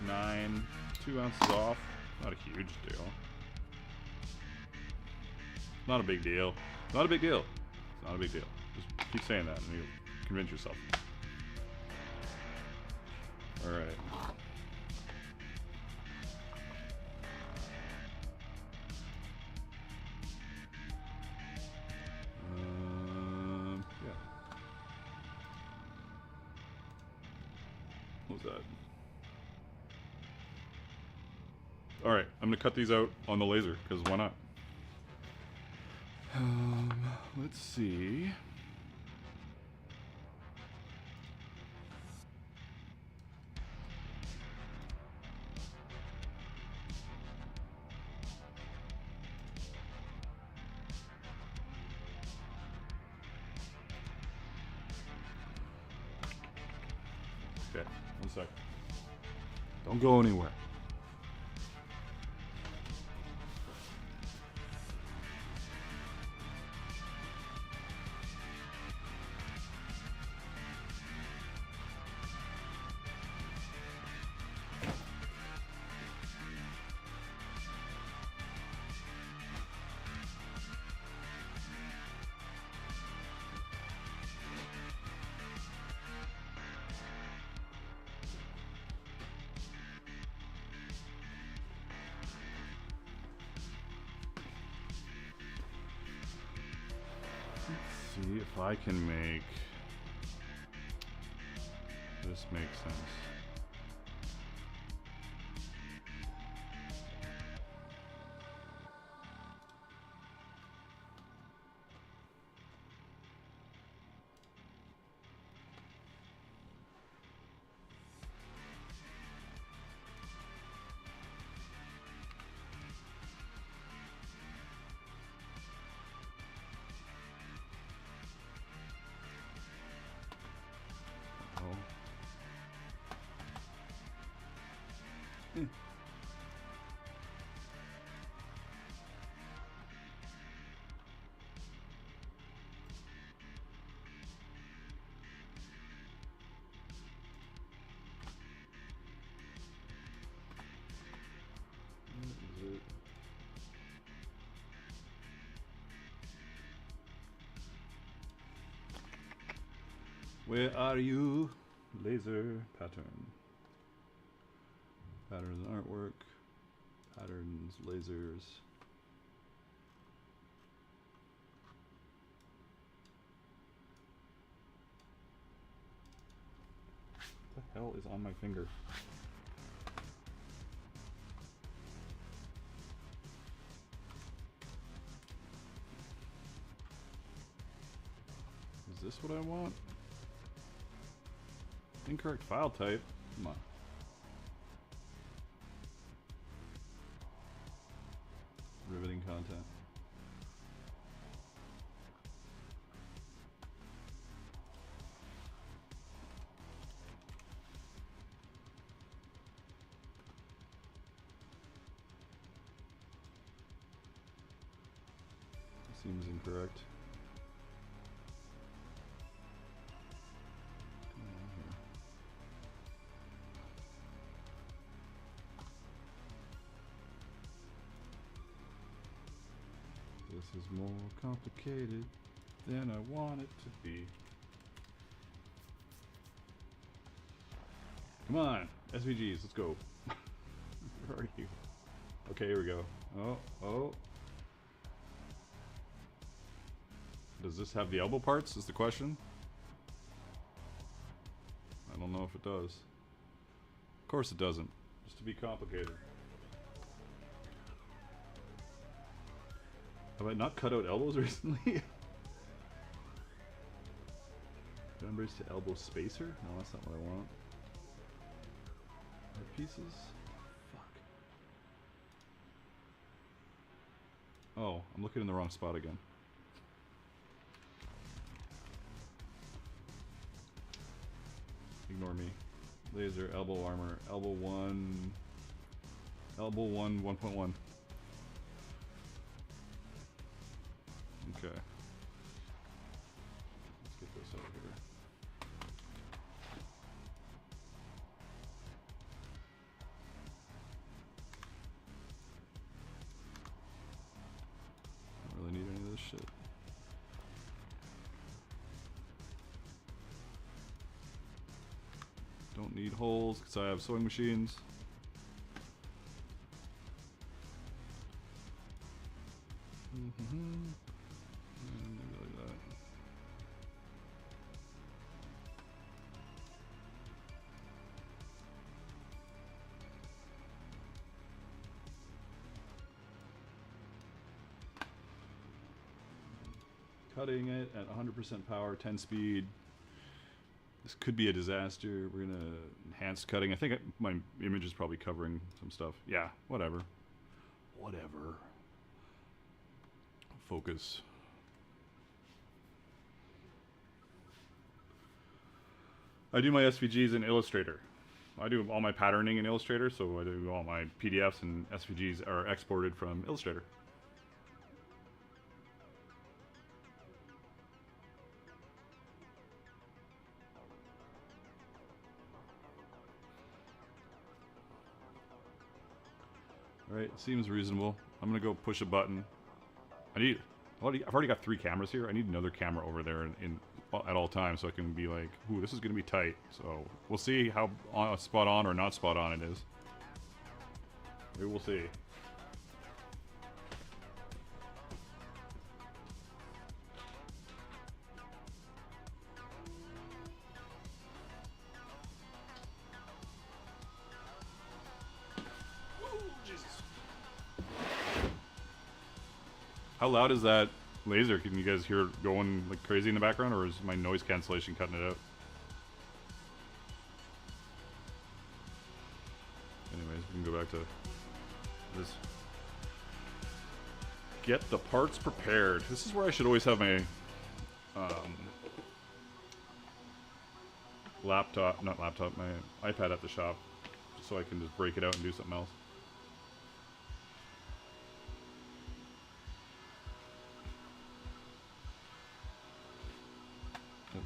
9, 2 ounces off. Not a huge deal. Not a big deal. Not a big deal. It's not a big deal. Just keep saying that and you'll convince yourself. Alright. Yeah. What was that? Alright, I'm gonna cut these out on the laser, because why not? Let's see. Okay, 1 sec. Don't go anywhere. See if I can make this make sense. Where are you? Laser pattern. Patterns artwork. Patterns, lasers. What the hell is on my finger? Is this what I want? Incorrect file type? Come on. Riveting content. Seems incorrect. This is more complicated than I want it to be. Come on, SVGs, let's go. Where are you? Okay, here we go. Oh. Does this have the elbow parts, is the question? I don't know if it does. Of course it doesn't, just to be complicated. Have I not cut out elbows recently? Numbers to elbow spacer? No, that's not what I want. Art pieces? Fuck. Oh, I'm looking in the wrong spot again. Ignore me. Laser, elbow armor, elbow 1, 1.1. Okay. Let's get this over here. Don't really need any of this shit. Don't need holes because I have sewing machines. Maybe like that. Cutting it at 100% power, 10 speed. This could be a disaster. We're gonna enhance cutting. I think my image is probably covering some stuff. Yeah, whatever. Whatever. Focus. I do my SVGs in Illustrator. I do all my patterning in Illustrator, so I do all my PDFs and SVGs are exported from Illustrator. Alright, seems reasonable. I'm gonna go push a button. I've already got 3 cameras here. I need another camera over there at all times so I can be like, ooh, this is gonna be tight. So we'll see how spot on or not spot on it is. We will see. How loud is that laser? Can you guys hear it going like crazy in the background, or is my noise cancellation cutting it out? Anyways, we can go back to this. Get the parts prepared. This is where I should always have my my iPad at the shop, just so I can just break it out and do something else.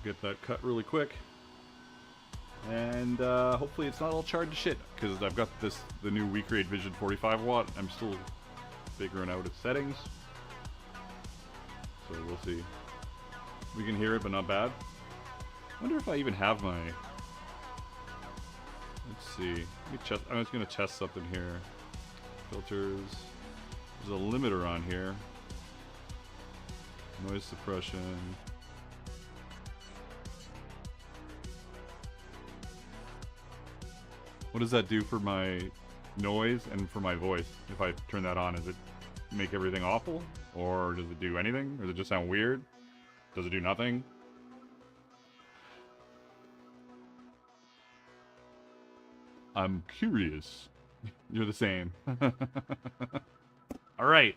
Get that cut really quick, and hopefully it's not all charred to shit, because I've got the new WeCreate Vision 45 watt. I'm still figuring out its settings, so we'll see. We can hear it, but not bad. wonder if I even have my... Let's see. I'm just gonna test something here. Filters. There's a limiter on here. Noise suppression. What does that do for my noise and for my voice? If I turn that on, does it make everything awful? Or does it do anything? Or does it just sound weird? Does it do nothing? I'm curious. You're the same. Alright.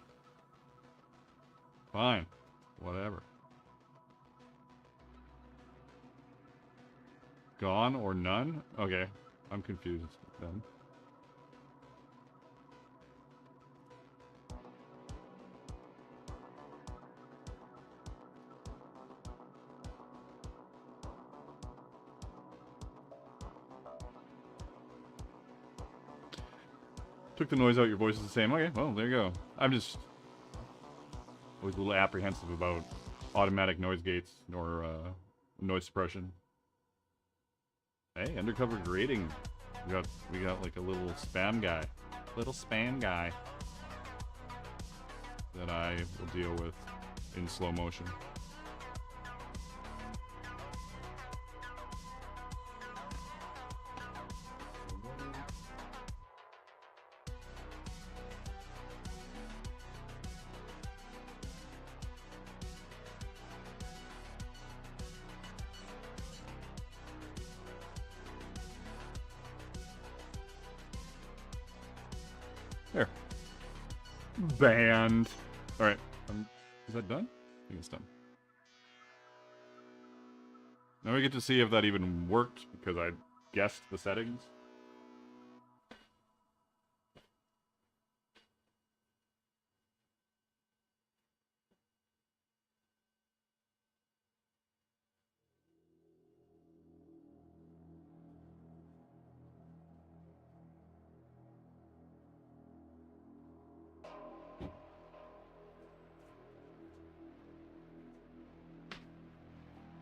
Fine. Whatever. Gone or none? Okay. I'm confused then. Took the noise out, your voice is the same. Okay, well, there you go. I'm just always a little apprehensive about automatic noise gates or noise suppression. Hey, undercover grading. We got like a little spam guy. Little spam guy. That I will deal with in slow motion. There. Banned. Alright. Is that done? I think it's done. Now we get to see if that even worked, because I guessed the settings.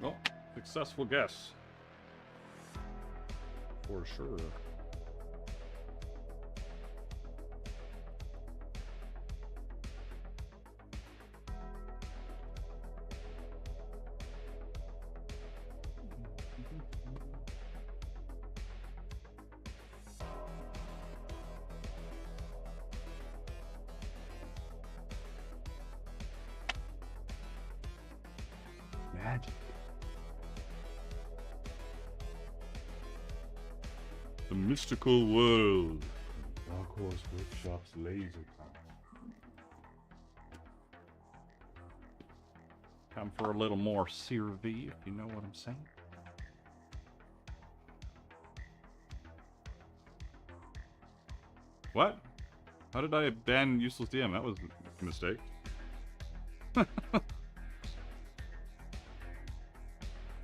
Well, successful guess. For sure. Magic. The mystical world. Dark Horse Workshop's laser time for a little more CRV, if you know what I'm saying. What? How did I ban useless DM? That was a mistake.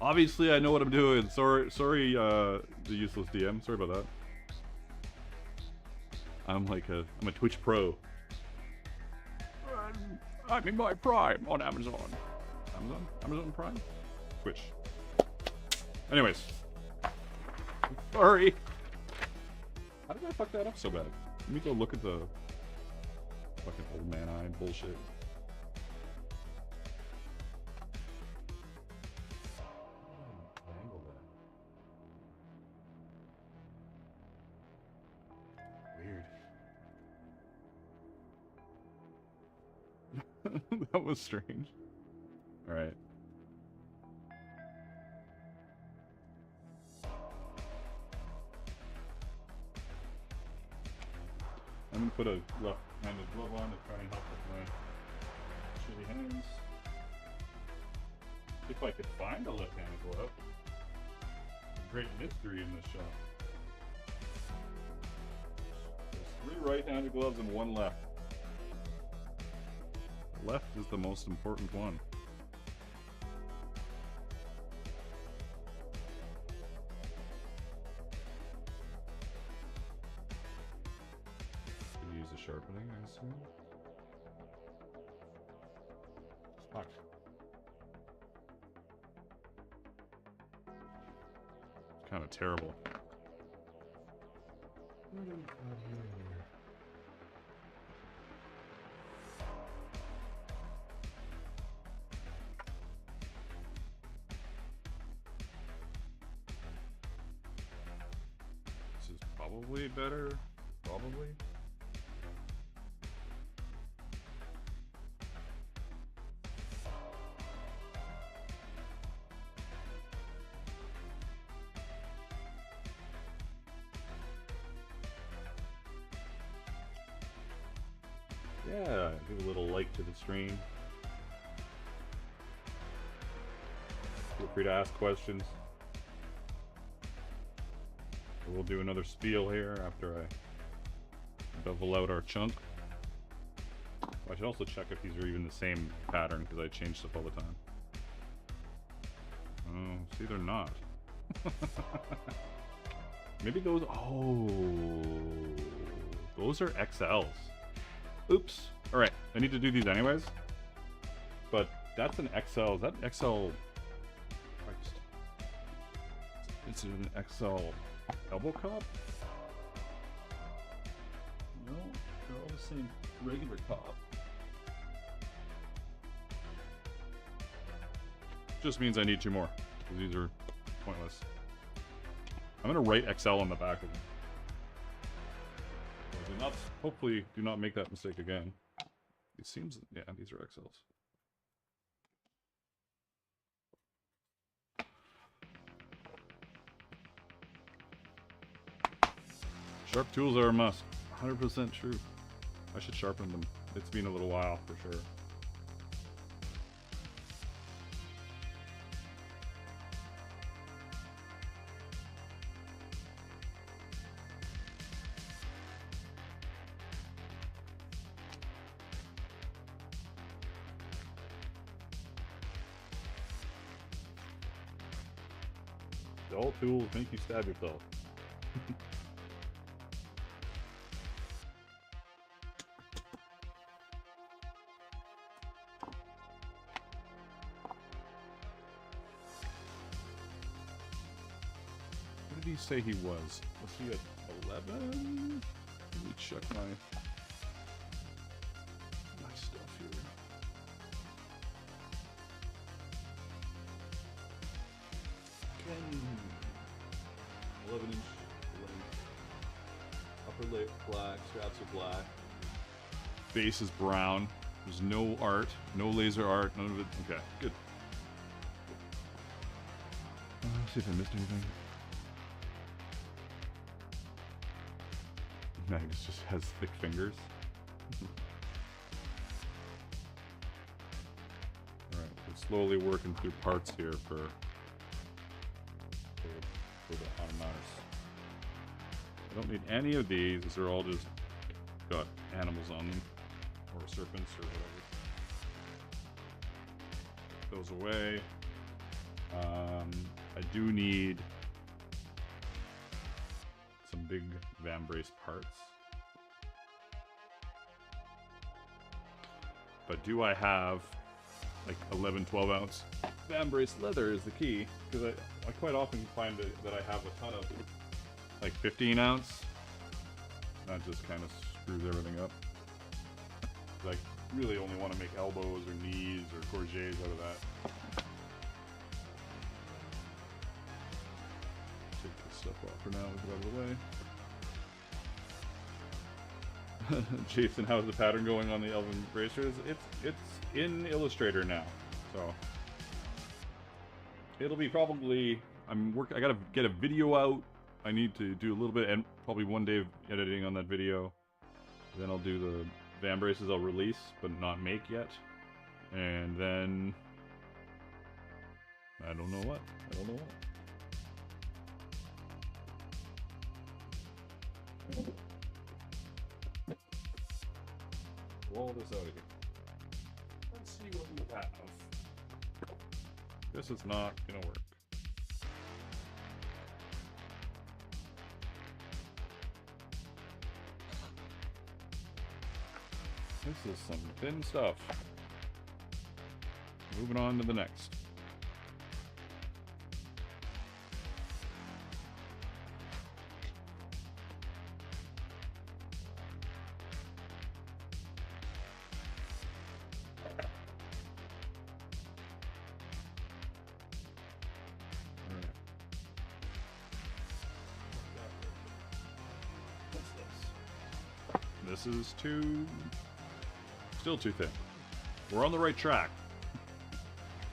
Obviously, I know what I'm doing. Sorry, the useless DM. Sorry about that. I'm a Twitch pro. I'm in my prime on Amazon. Amazon Prime? Twitch. Anyways. Sorry. How did I fuck that up so bad? Let me go look at the fucking old man eye bullshit. That was strange. Alright. I'm gonna put a left-handed glove on to try and help with my shitty hands. If I could find a left-handed glove. Great mystery in this shop. There's 3 right-handed gloves and 1 left. Left is the most important one. Could use a sharpening, I assume. Fuck. terrible. What do we got here? This is probably better. Probably. Yeah, give a little light to the stream. Feel free to ask questions. We'll do another spiel here after I bevel out our chunk. I should also check if these are even the same pattern because I change stuff all the time. Oh, see, they're not. Maybe those. Oh, those are XLs. Oops. All right, I need to do these anyways. But that's an XL. Is that XL? Christ. It's an XL elbow cup? No, they're all the same regular cup. Just means I need 2 more, because these are pointless. I'm gonna write XL on the back of them. Hopefully do not make that mistake again. It seems, yeah, these are XLs. Sharp tools are a must. 100% true. I should sharpen them. It's been a little while for sure. All tools make you stab yourself. What did he say he was? Was he at 11? Let me check my stuff here. 11 inch length. Upper lip black, straps are black. Base is brown. There's no art, no laser art, none of it. Okay, good. Let's see if I missed anything. Magnus just has thick fingers. Alright, we're slowly working through parts here for the automatis. I don't need any of these, as they're all just got animals on them, or serpents, or whatever. Goes away. I do need some big vambrace parts. But do I have like 11, 12 ounce vambrace leather is the key, because I quite often find that I have a ton of like 15 ounce. That just kind of screws everything up. I really only want to make elbows or knees or corsets out of that. Take this stuff off for now, get out of the way. Jason, how's the pattern going on the elven bracers? It's in Illustrator now, so it'll be probably, I gotta get a video out. I need to do a little bit, and probably one day of editing on that video. Then I'll do the vambraces I'll release, but not make yet. And then I don't know what. Roll this out of here. Let's see what we have. This is not gonna work. This is some thin stuff. Moving on to the next. this is still too thin. We're on the right track,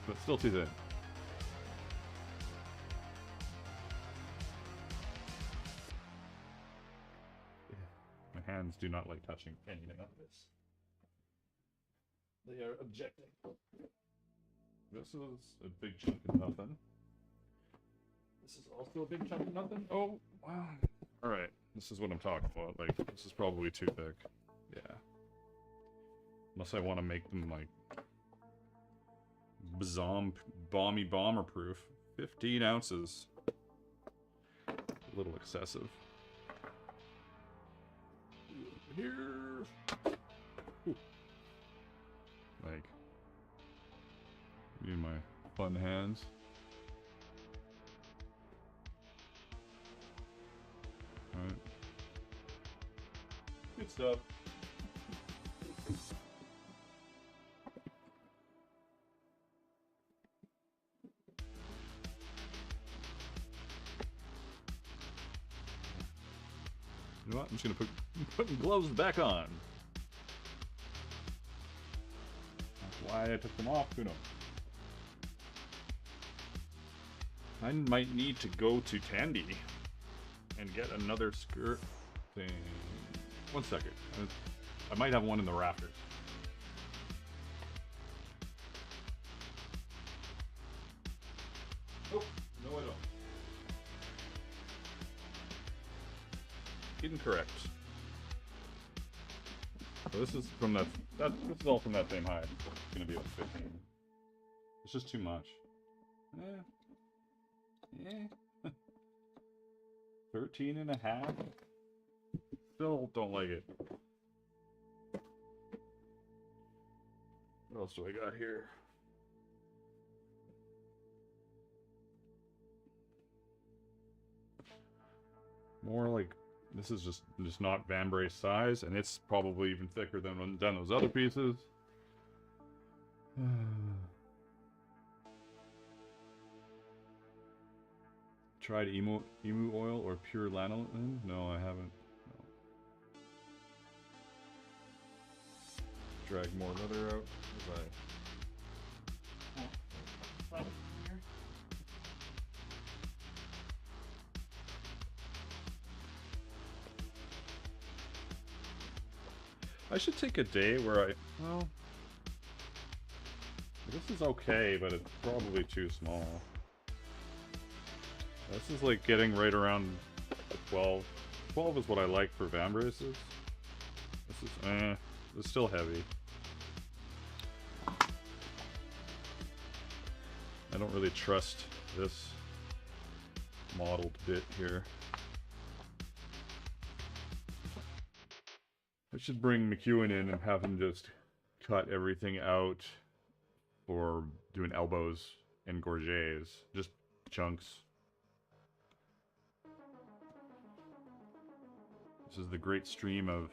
but still too thin. My hands do not like touching anything of this. They are objecting. This is a big chunk of nothing. This is also a big chunk of nothing. Oh, wow. Alright, this is what I'm talking about. Like, this is probably too thick. Yeah. Unless I want to make them, like, bomber proof. 15 ounces. A little excessive. Here. Ooh. Like, need my fun hands. Alright. Good stuff. You know what? I'm just gonna put the gloves back on. That's why I took them off. Who knows? I might need to go to Tandy and get another skirt thing. 1 second. I might have one in the rafters. Oh, no I don't. Incorrect. So this is from this is all from that same hide. It's gonna be like 15. It's just too much. Yeah. 13 and a half. Still don't like it. What else do I got here? More like, this is just not vambrace size, and it's probably even thicker than those other pieces. Tried emu oil or pure lanolin? No, I haven't. No. Drag more leather out. I should take a day where well, this is okay, but it's probably too small. This is like getting right around 12. 12 is what I like for vambraces. This is, it's still heavy. I don't really trust this modeled bit here. I should bring McEwen in and have him just cut everything out for doing elbows and gorgets. Just chunks. This is the great stream of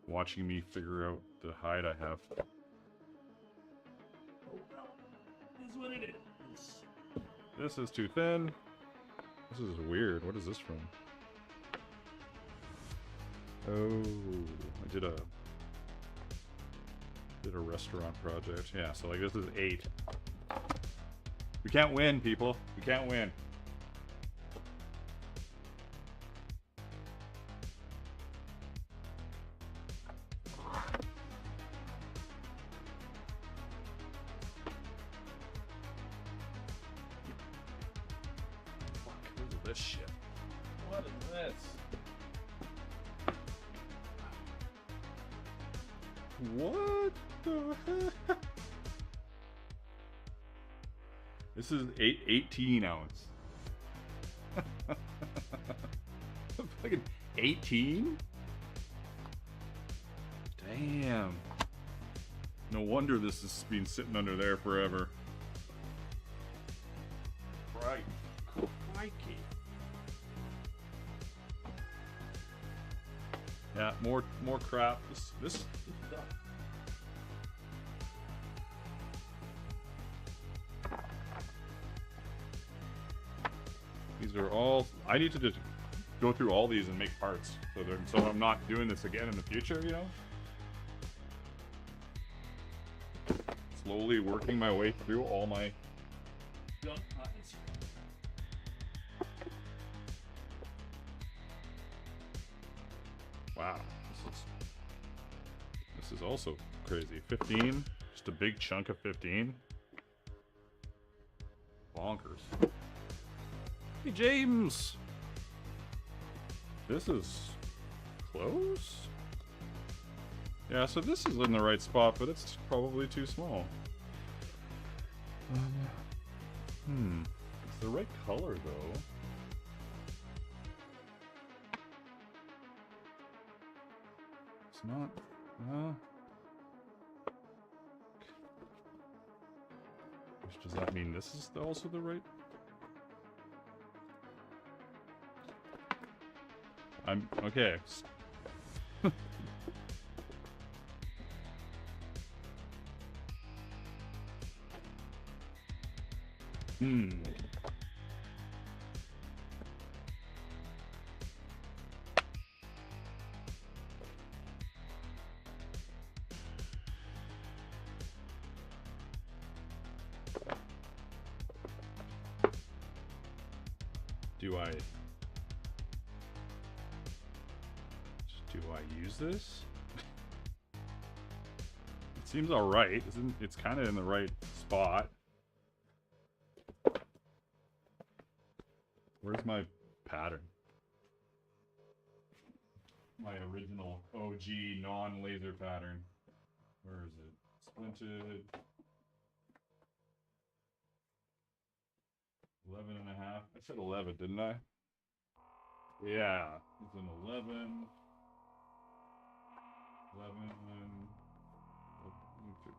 watching me figure out the hide I have. Oh well, is what it is. This is too thin. This is weird. What is this from? Oh, I did a restaurant project. Yeah, so like this is 8. We can't win, people. We can't win. This shit. What is this? What the heck? This is 18 ounce. Fucking 18? Damn. No wonder this has been sitting under there forever. Right. Crikey. Yeah, more crap. This These are all. I need to just go through all these and make parts. So I'm not doing this again in the future, you know? Slowly working my way through all my junk pockets. Wow, this is also crazy. 15, just a big chunk of 15. Bonkers. Hey James, this is close. Yeah, so this is in the right spot, but it's probably too small. It's the right color though. It's not. Which does that mean this is also the right? I'm okay. Do I use this? It seems alright. It's kind of in the right spot. Where's my pattern? My original OG non-laser pattern. Where is it? Splinted. 11 and a half. I said 11, didn't I? Yeah, it's an 11. 11,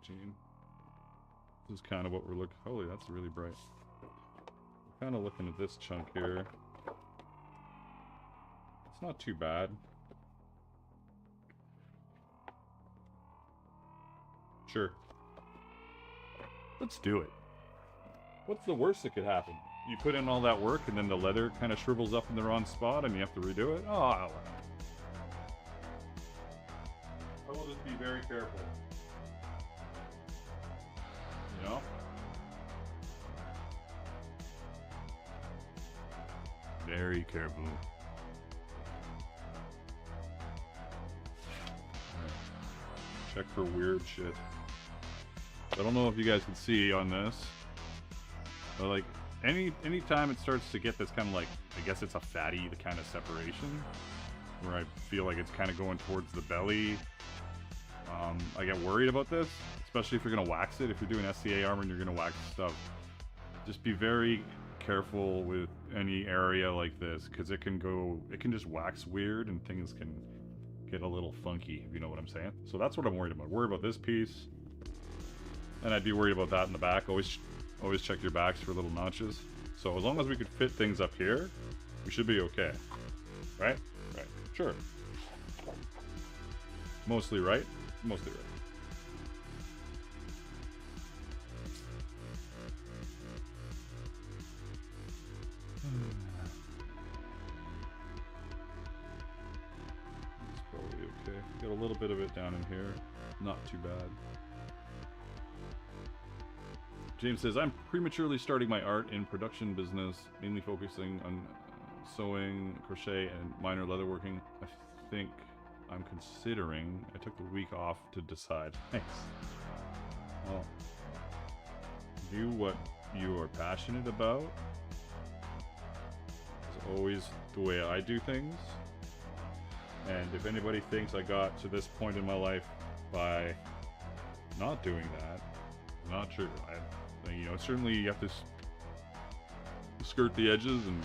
15. This is kind of what we're looking. Holy, that's really bright. We're kind of looking at this chunk here. It's not too bad. Sure. Let's do it. What's the worst that could happen? You put in all that work and then the leather kind of shrivels up in the wrong spot and you have to redo it? Oh, I will just be very careful. You know? Very careful. Check for weird shit. I don't know if you guys can see on this, but like anytime it starts to get this kind of like, I guess it's a fatty kind of separation, where I feel like it's kind of going towards the belly. I get worried about this, especially if you're gonna wax it. If you're doing SCA armor and you're gonna wax stuff, just be very careful with any area like this, because it can just wax weird and things can get a little funky, if you know what I'm saying. So that's what I'm worried about. Worry about this piece, and I'd be worried about that in the back. Always check your backs for little notches. So as long as we could fit things up here, we should be okay. Right? Right. Sure. Mostly right? Mostly right. It's probably okay. Got a little bit of it down in here. Not too bad. James says, I'm prematurely starting my art in production business, mainly focusing on sewing, crochet, and minor leatherworking. I think I'm considering. I took the week off to decide. Thanks. Well, do what you are passionate about. Is always the way I do things. And if anybody thinks I got to this point in my life by not doing that, not true. You know, certainly you have to skirt the edges and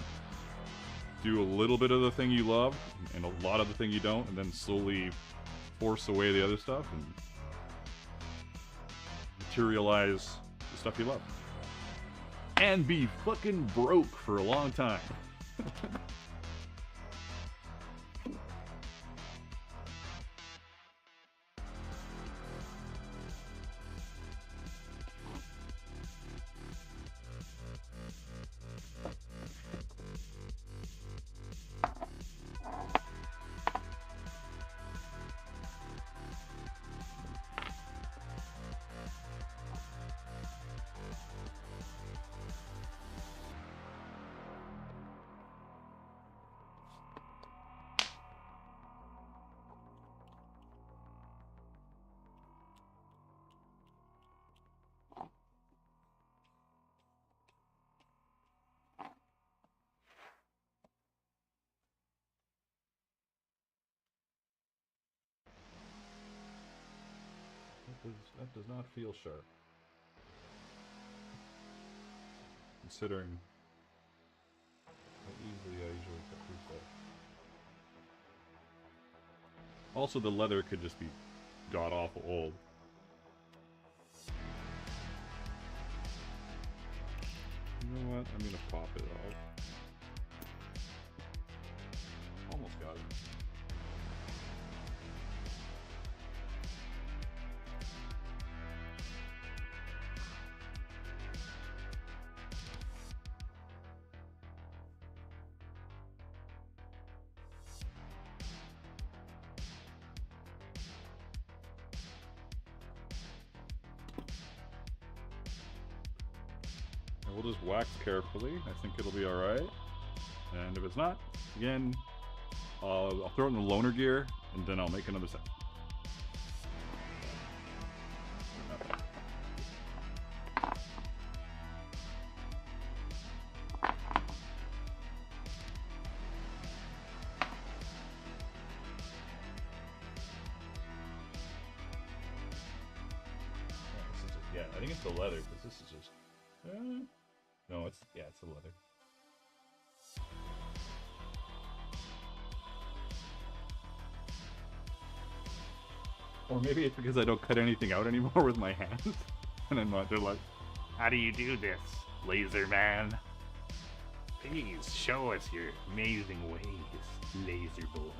do a little bit of the thing you love and a lot of the thing you don't, and then slowly force away the other stuff and materialize the stuff you love. And be fucking broke for a long time. does not feel sharp. Considering how easily I usually cut through stuff. Also, the leather could just be god-awful old. You know what? I'm gonna pop it off. Almost got it. We'll just wax carefully. I think it'll be alright. And if it's not, again, I'll throw it in the loaner gear, and then I'll make another set. Yeah, I think it's the leather, because this is just... no, it's the leather. Or maybe it's because I don't cut anything out anymore with my hands. And I'm not, they're like, how do you do this, laser man? Please show us your amazing ways, laser boy.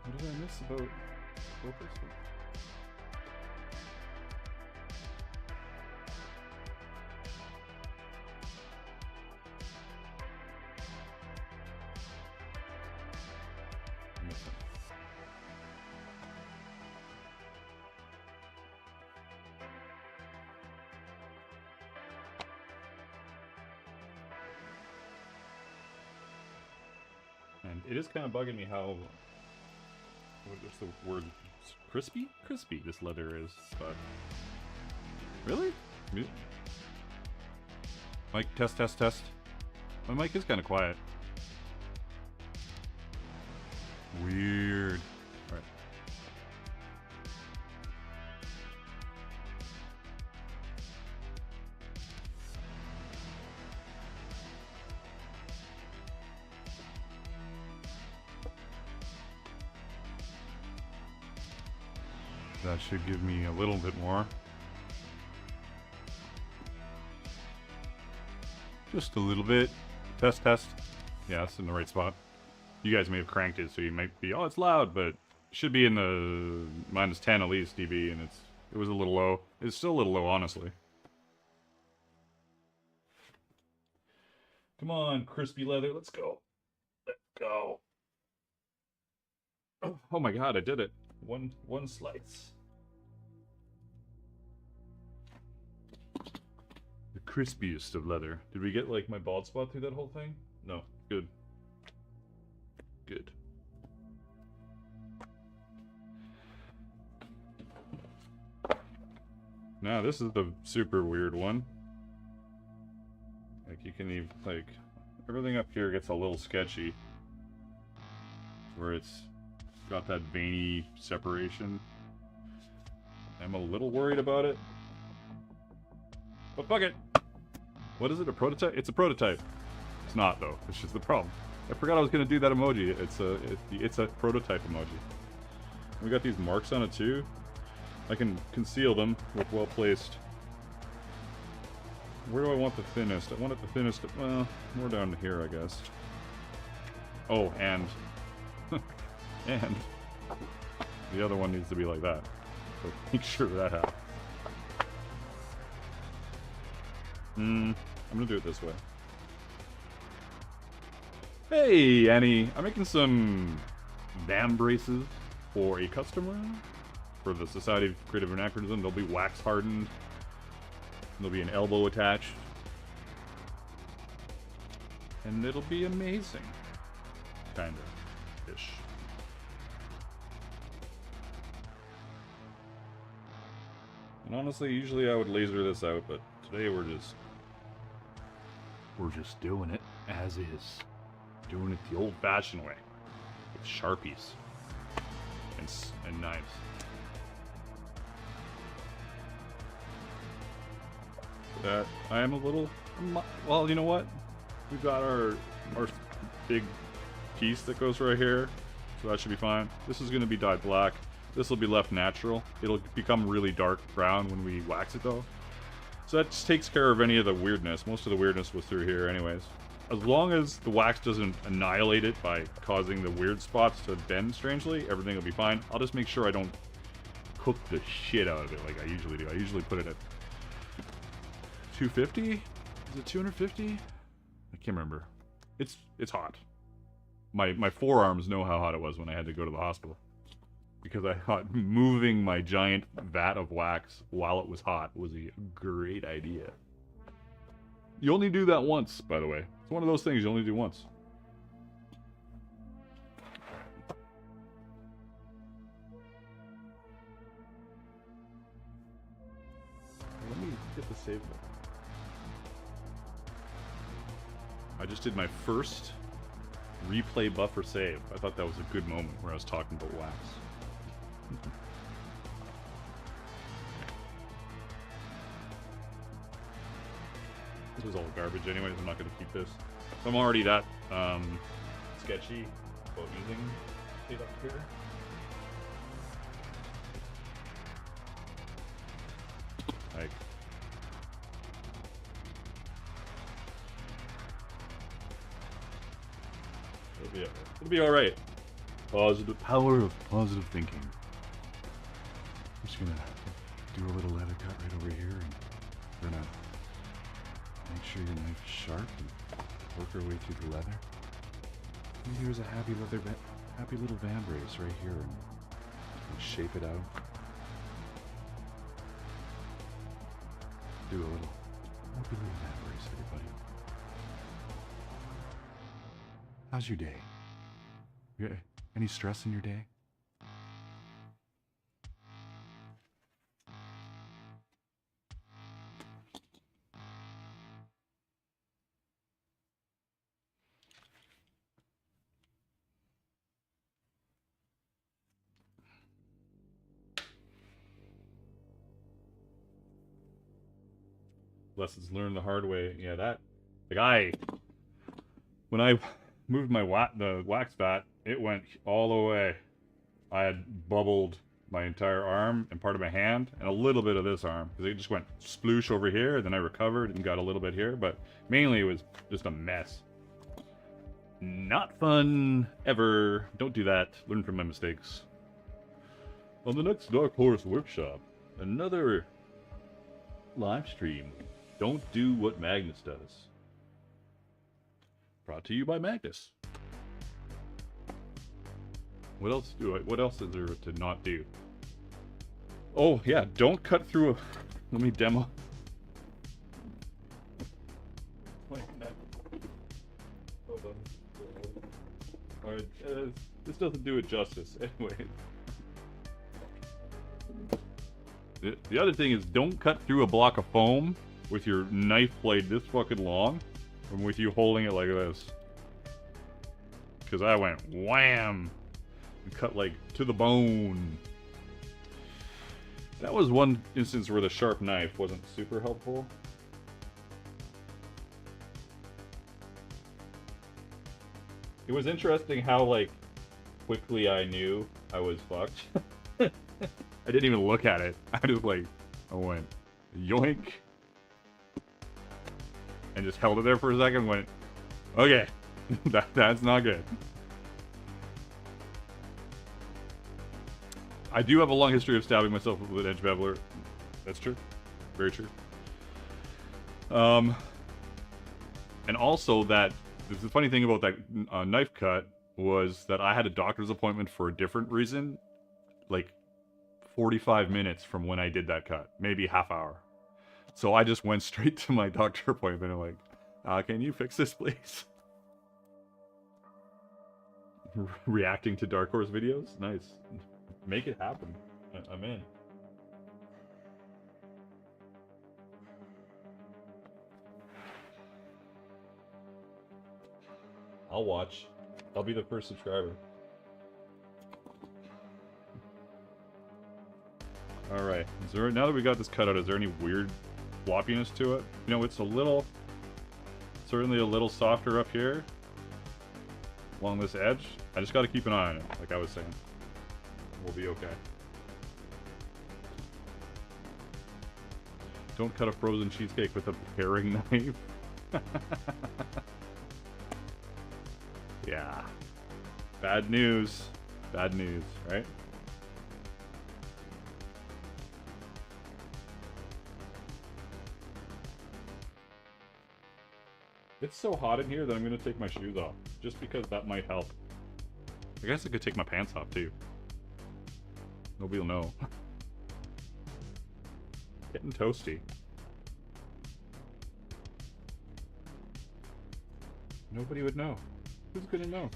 What did I miss about focus? And it is kind of bugging me how... what's the word? Crispy? Crispy this leather is, but... Really? Mic, test, test, test. My mic is kind of quiet. Weird. Alright. That should give me a little bit more. Just a little bit. Test, test. Yeah, it's in the right spot. You guys may have cranked it, so you might be, oh, it's loud, but it should be in the -10 at least dB, and it was a little low. It's still a little low, honestly. Come on, crispy leather, let's go. Let's go. Oh my god, I did it. One slice. The crispiest of leather. Did we get like my bald spot through that whole thing? No. Good. Good. Now this is the super weird one. Like you can even like everything up here gets a little sketchy. Where it's got that veiny separation. I'm a little worried about it. But fuck it! What is it, a prototype? It's a prototype. It's not though, it's just the problem. I forgot I was gonna do that emoji. It's a prototype emoji. We got these marks on it too. I can conceal them with well placed. Where do I want the thinnest? I want it the thinnest, well, more down to here I guess. Oh, and... and the other one needs to be like that. So make sure that happens. I'm gonna do it this way. Hey, Annie! I'm making some vambraces for a customer. for the Society of Creative Anachronism. They'll be wax hardened. There'll be an elbow attached. And it'll be amazing. Kinda. Ish. And honestly, usually I would laser this out, but today we're just doing it as is. Doing it the old-fashioned way. With Sharpies. And knives. I am a little... Well, you know what? We've got our big piece that goes right here. So that should be fine. This is going to be dyed black. This will be left natural. It'll become really dark brown when we wax it though. So that just takes care of any of the weirdness. Most of the weirdness was through here anyways. As long as the wax doesn't annihilate it by causing the weird spots to bend strangely, everything will be fine. I'll just make sure I don't cook the shit out of it like I usually do. I usually put it at 250? Is it 250? I can't remember. It's hot. My forearms know how hot it was when I had to go to the hospital. Because I thought moving my giant vat of wax while it was hot was a great idea. You only do that once, by the way. It's one of those things you only do once. Let me get the save button. I just did my first replay buffer save. I thought that was a good moment where I was talking about wax. This was all garbage anyways, I'm not going to keep this. I'm already that sketchy about using it up here. Like, it'll be alright. Positive power of positive thinking. I'm just gonna do a little leather cut right over here, and we're gonna make sure your knife is sharp and work our way through the leather. And here's a happy little vambrace right here, and shape it out. Do a little happy little vambrace, everybody. How's your day? Any stress in your day? Lessons learned the hard way. Yeah, when I moved the wax vat, it went all the way. I had bubbled my entire arm and part of my hand and a little bit of this arm, because it just went sploosh over here, and then I recovered and got a little bit here, but mainly it was just a mess. Not fun ever. Don't do that. Learn from my mistakes. On the next Dark Horse Workshop, another live stream. Don't do what Magnus does. Brought to you by Magnus. What else is there to not do? Oh yeah, don't cut through a... Let me demo. Hold on. Alright, this doesn't do it justice. Anyway. The other thing is, don't cut through a block of foam with your knife blade this fucking long, and with you holding it like this. Because I went wham! And cut like to the bone. That was one instance where the sharp knife wasn't super helpful. It was interesting how like quickly I knew I was fucked. I didn't even look at it. I just like, I went yoink. And just held it there for a second and went, okay, that's not good. I do have a long history of stabbing myself with an edge beveler. That's true. Very true. And also that, the funny thing about that knife cut was that I had a doctor's appointment for a different reason, like 45 minutes from when I did that cut, maybe half hour. So I just went straight to my doctor appointment and like, can you fix this, please? Reacting to Dark Horse videos? Nice. Make it happen. I'm in. I'll watch. I'll be the first subscriber. Alright, now that we got this cut out, is there any weird floppiness to it? You know, it's certainly a little softer up here, along this edge. I just gotta keep an eye on it, like I was saying. We'll be okay. Don't cut a frozen cheesecake with a paring knife. Yeah. Bad news. Bad news, right? It's so hot in here that I'm going to take my shoes off, just because that might help. I guess I could take my pants off, too. Nobody will know. Getting toasty. Nobody would know. Who's going to know?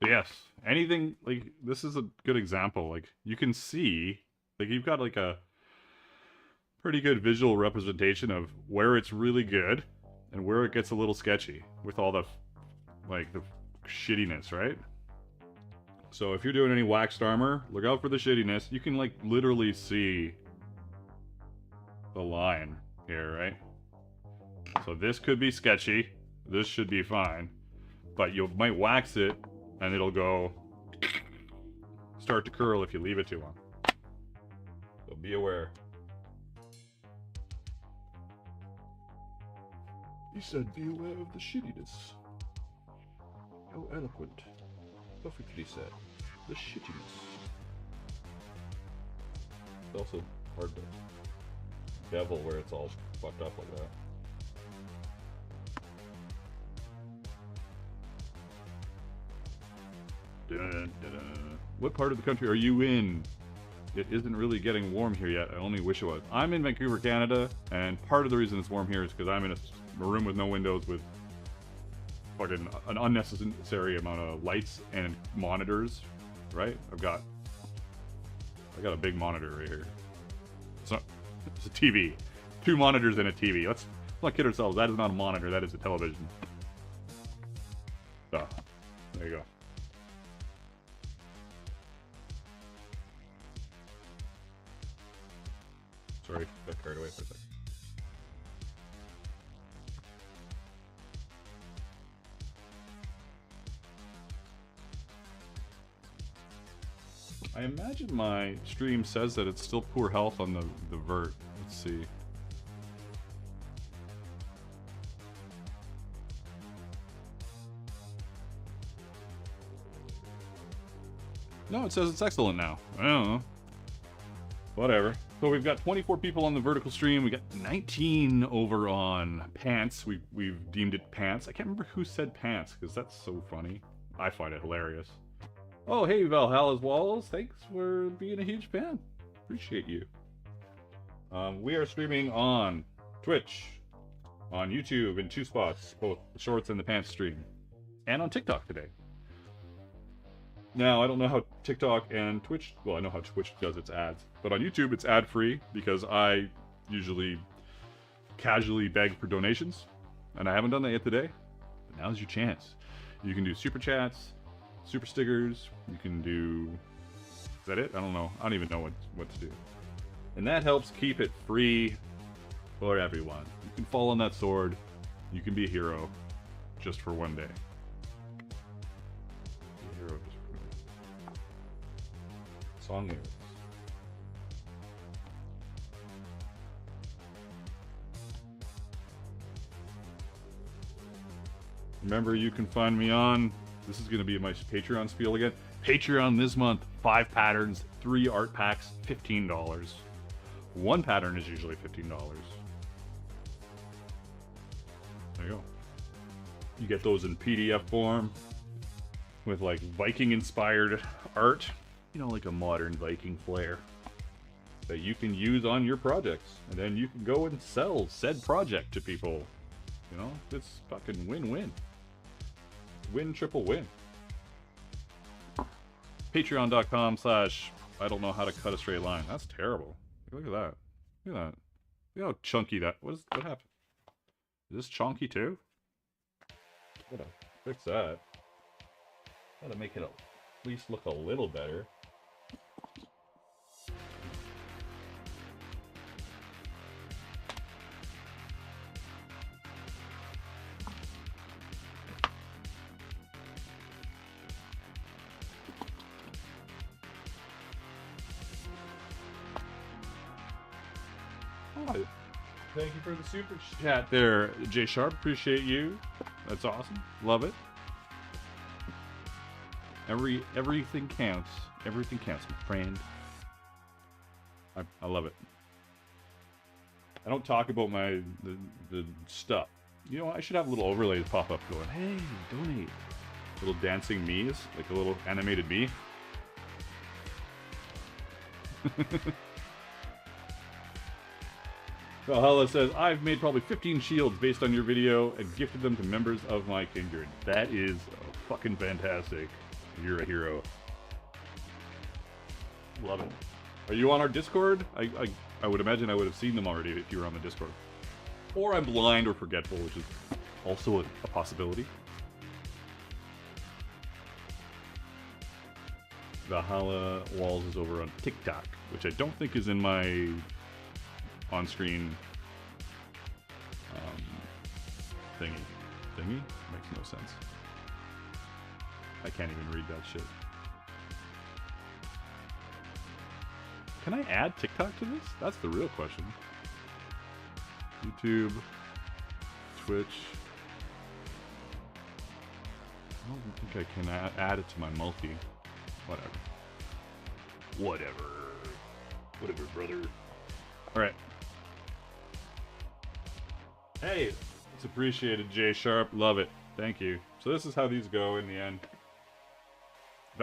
Yes, anything like this is a good example. Like you can see, like you've got like a pretty good visual representation of where it's really good and where it gets a little sketchy with all the like the shittiness, right? So if you're doing any waxed armor, look out for the shittiness. You can like literally see the line here, right? So this could be sketchy. This should be fine, but you might wax it and it'll go start to curl if you leave it too long. So be aware. He said, be aware of the shittiness. How eloquent. Perfectly said. The shittiness. It's also hard to bevel where it's all fucked up like that. Dun, dun, dun. What part of the country are you in? It isn't really getting warm here yet. I only wish it was. I'm in Vancouver, Canada, and part of the reason it's warm here is because I'm in a room with no windows with fucking an unnecessary amount of lights and monitors, right? I got a big monitor right here. It's a TV. 2 monitors and a TV. Let's not kid ourselves. That is not a monitor. That is a television. So, there you go. Sorry, got carried away for a second. I imagine my stream says that it's still poor health on the vert. Let's see. No, it says it's excellent now. I don't know. Whatever. So we've got 24 people on the vertical stream. We got 19 over on pants. We've deemed it pants. I can't remember who said pants because that's so funny. I find it hilarious. Oh, hey, Valhalla's Walls. Thanks for being a huge fan. Appreciate you. We are streaming on Twitch, on YouTube in 2 spots, both the shorts and the pants stream, and on TikTok today. Now, I don't know how TikTok and Twitch... Well, I know how Twitch does its ads. But on YouTube, it's ad-free because I usually casually beg for donations. And I haven't done that yet today. But now's your chance. You can do super chats, super stickers. You can do... Is that it? I don't know. I don't even know what to do. And that helps keep it free for everyone. You can fall on that sword. You can be a hero just for one day. Song lyrics. Remember, you can find me on This is going to be my Patreon spiel again. Patreon this month, 5 patterns, 3 art packs, $15. 1 pattern is usually $15. There you go. You get those in PDF form with like Viking-inspired art. You know, like a modern Viking flair that you can use on your projects. And then you can go and sell said project to people. You know, it's fucking win-win. Win, triple win. Patreon.com/ I don't know how to cut a straight line. That's terrible. Look at that. Look at that. Look how chunky that was. What happened? Is this chunky too? Gotta fix that. Gotta make it at least look a little better. Oh, thank you for the super chat there, Jay Sharp. Appreciate you. That's awesome. Love it. Everything counts. Everything counts, my friend. I love it. I don't talk about the stuff. You know, I should have little overlays pop up going, hey, donate. Little dancing me's, like a little animated me. Valhalla says, I've made probably 15 shields based on your video and gifted them to members of my kindred. That is fucking fantastic. You're a hero. Love it. Are you on our Discord? I would imagine I would have seen them already if you were on the Discord. Or I'm blind or forgetful, which is also a possibility. Valhalla Walls is over on TikTok, which I don't think is in my on-screen thingy. Makes no sense. I can't even read that shit. Can I add TikTok to this? That's the real question. YouTube, Twitch. I don't think I can add it to my multi. Whatever, brother. Alright. Hey, it's appreciated, Jay Sharp. Love it. Thank you. So this is how these go in the end.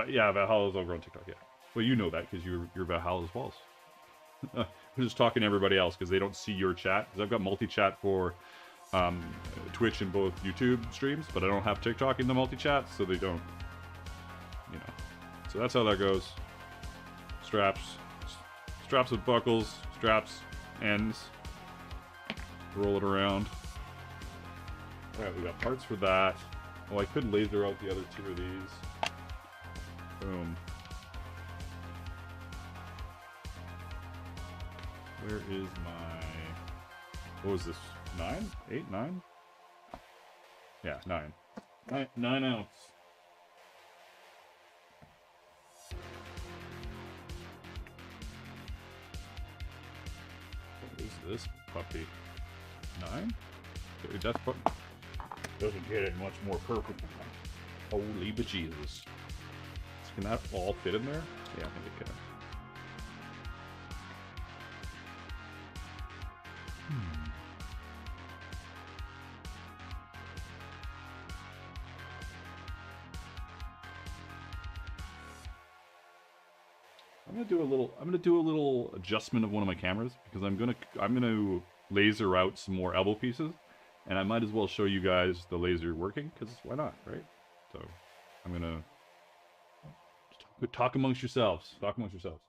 Yeah, Valhalla's over on TikTok, yeah. Well, you know that because you're Valhalla's Walls. I'm just talking to everybody else because they don't see your chat. Because I've got multi-chat for Twitch and both YouTube streams, but I don't have TikTok in the multi-chat, so they don't, you know. So that's how that goes. Straps with buckles, straps, ends. Roll it around. Alright, we got parts for that. Oh, I could laser out the other 2 of these. Boom. Where is my... What was this? 9? 8? 9? Yeah, 9. 9 ounce. What is this puppy? 9? Dude, that doesn't get it much more perfect. Holy bejesus. Can that all fit in there? Yeah, I think it can. I'm gonna do a little adjustment of one of my cameras because I'm gonna laser out some more elbow pieces, and I might as well show you guys the laser working because why not, right? So I'm gonna talk amongst yourselves. Talk amongst yourselves.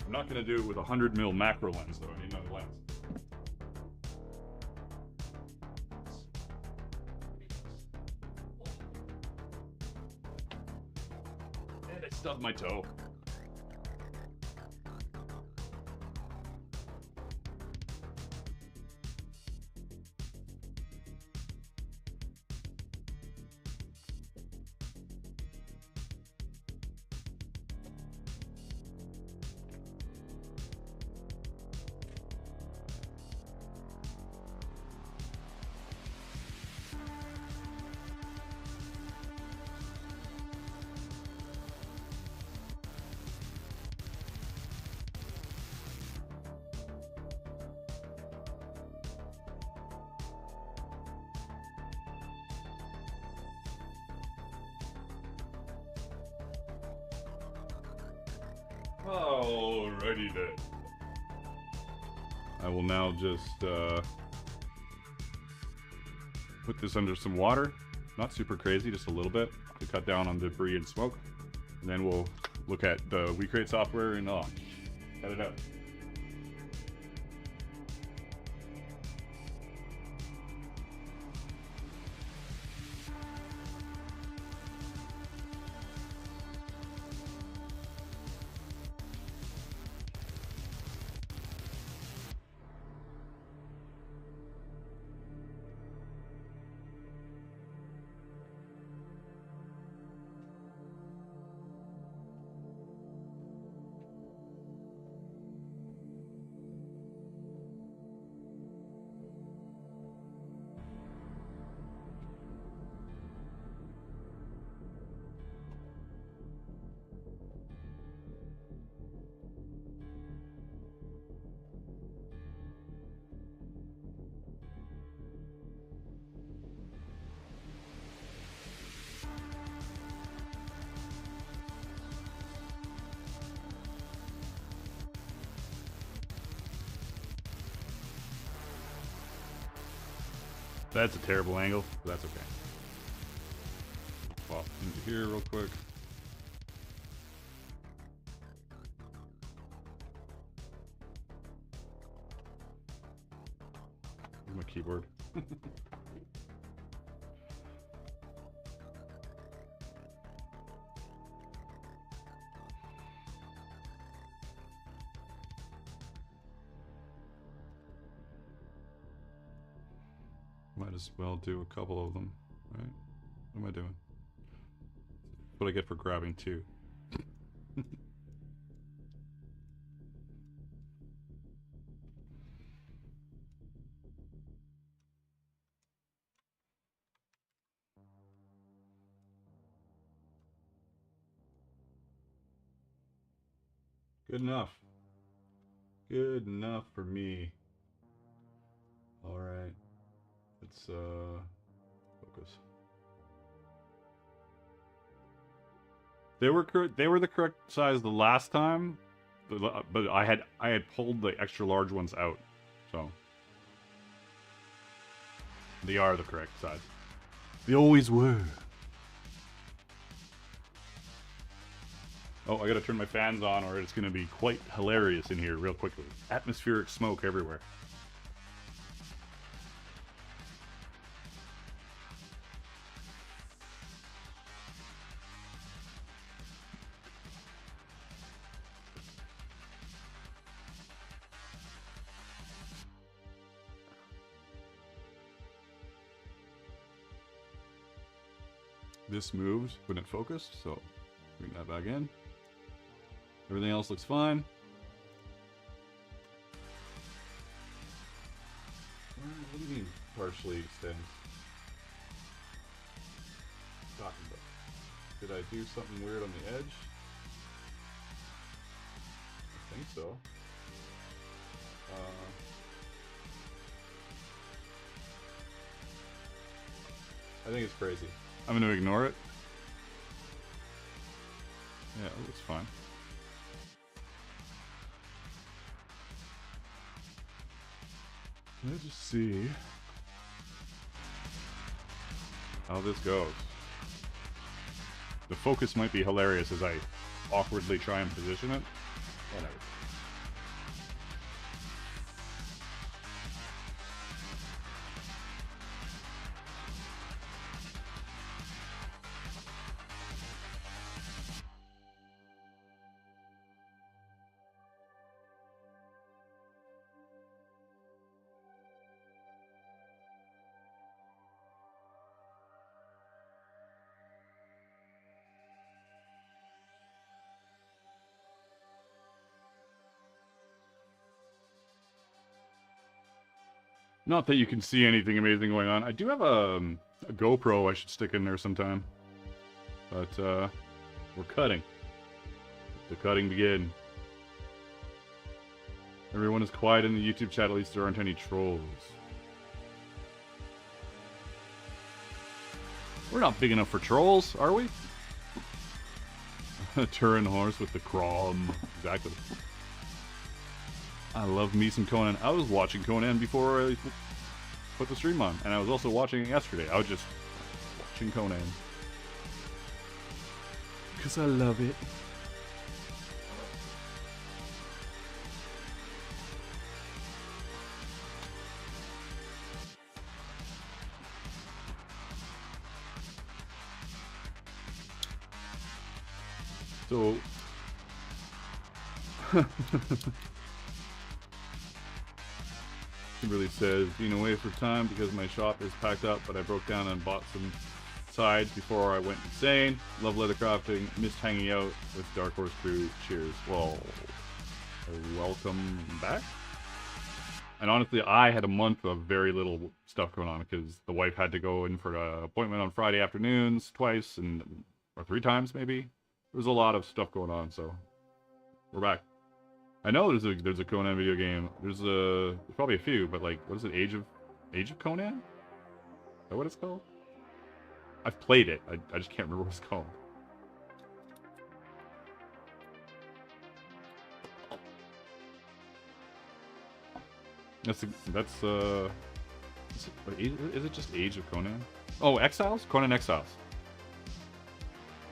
I'm not going to do it with a 100mm macro lens, though. I need another lens. Shit, I stubbed my toe. Alrighty then. I will now just put this under some water. Not super crazy, just a little bit to cut down on debris and smoke. And then we'll look at the WeCreate software and cut it out. That's a terrible angle, but that's okay. Pop into here real quick. Where's my keyboard? Might as well do a couple of them, right? What am I doing? What I get for grabbing two. Good enough. Good enough for me. All right. Let's focus. They were the correct size the last time, but I had pulled the extra large ones out, so they are the correct size. They always were. Oh, I gotta turn my fans on or it's gonna be quite hilarious in here real quickly. Atmospheric smoke everywhere. This moved when it focused, so bring that back in. Everything else looks fine. What do you mean partially extends? What are you talking about? Did I do something weird on the edge? I think so. I think it's crazy. I'm going to ignore it. Yeah, it looks fine. Let's just see how this goes. The focus might be hilarious as I awkwardly try and position it. Whatever. Not that you can see anything amazing going on. I do have a GoPro I should stick in there sometime. But, we're cutting. The cutting begin. Everyone is quiet in the YouTube chat, at least there aren't any trolls. We're not big enough for trolls, are we? A Turin horse with the crom. Exactly. I love me some Conan. I was watching Conan before I put the stream on, and I was also watching it yesterday. I was just watching Conan. Because I love it. So... Kimberly says, being away for time because my shop is packed up, but I broke down and bought some sides before I went insane. Love leathercrafting. Missed hanging out with Dark Horse Crew. Cheers. Well, welcome back. And honestly, I had a month of very little stuff going on because the wife had to go in for an appointment on Friday afternoons twice or 3 times maybe. There was a lot of stuff going on, so we're back. I know there's a Conan video game. There's probably a few, but like, what is it? Age of Conan? Is that what it's called? I've played it. I just can't remember what it's called. Is it just Age of Conan? Oh, Exiles? Conan Exiles.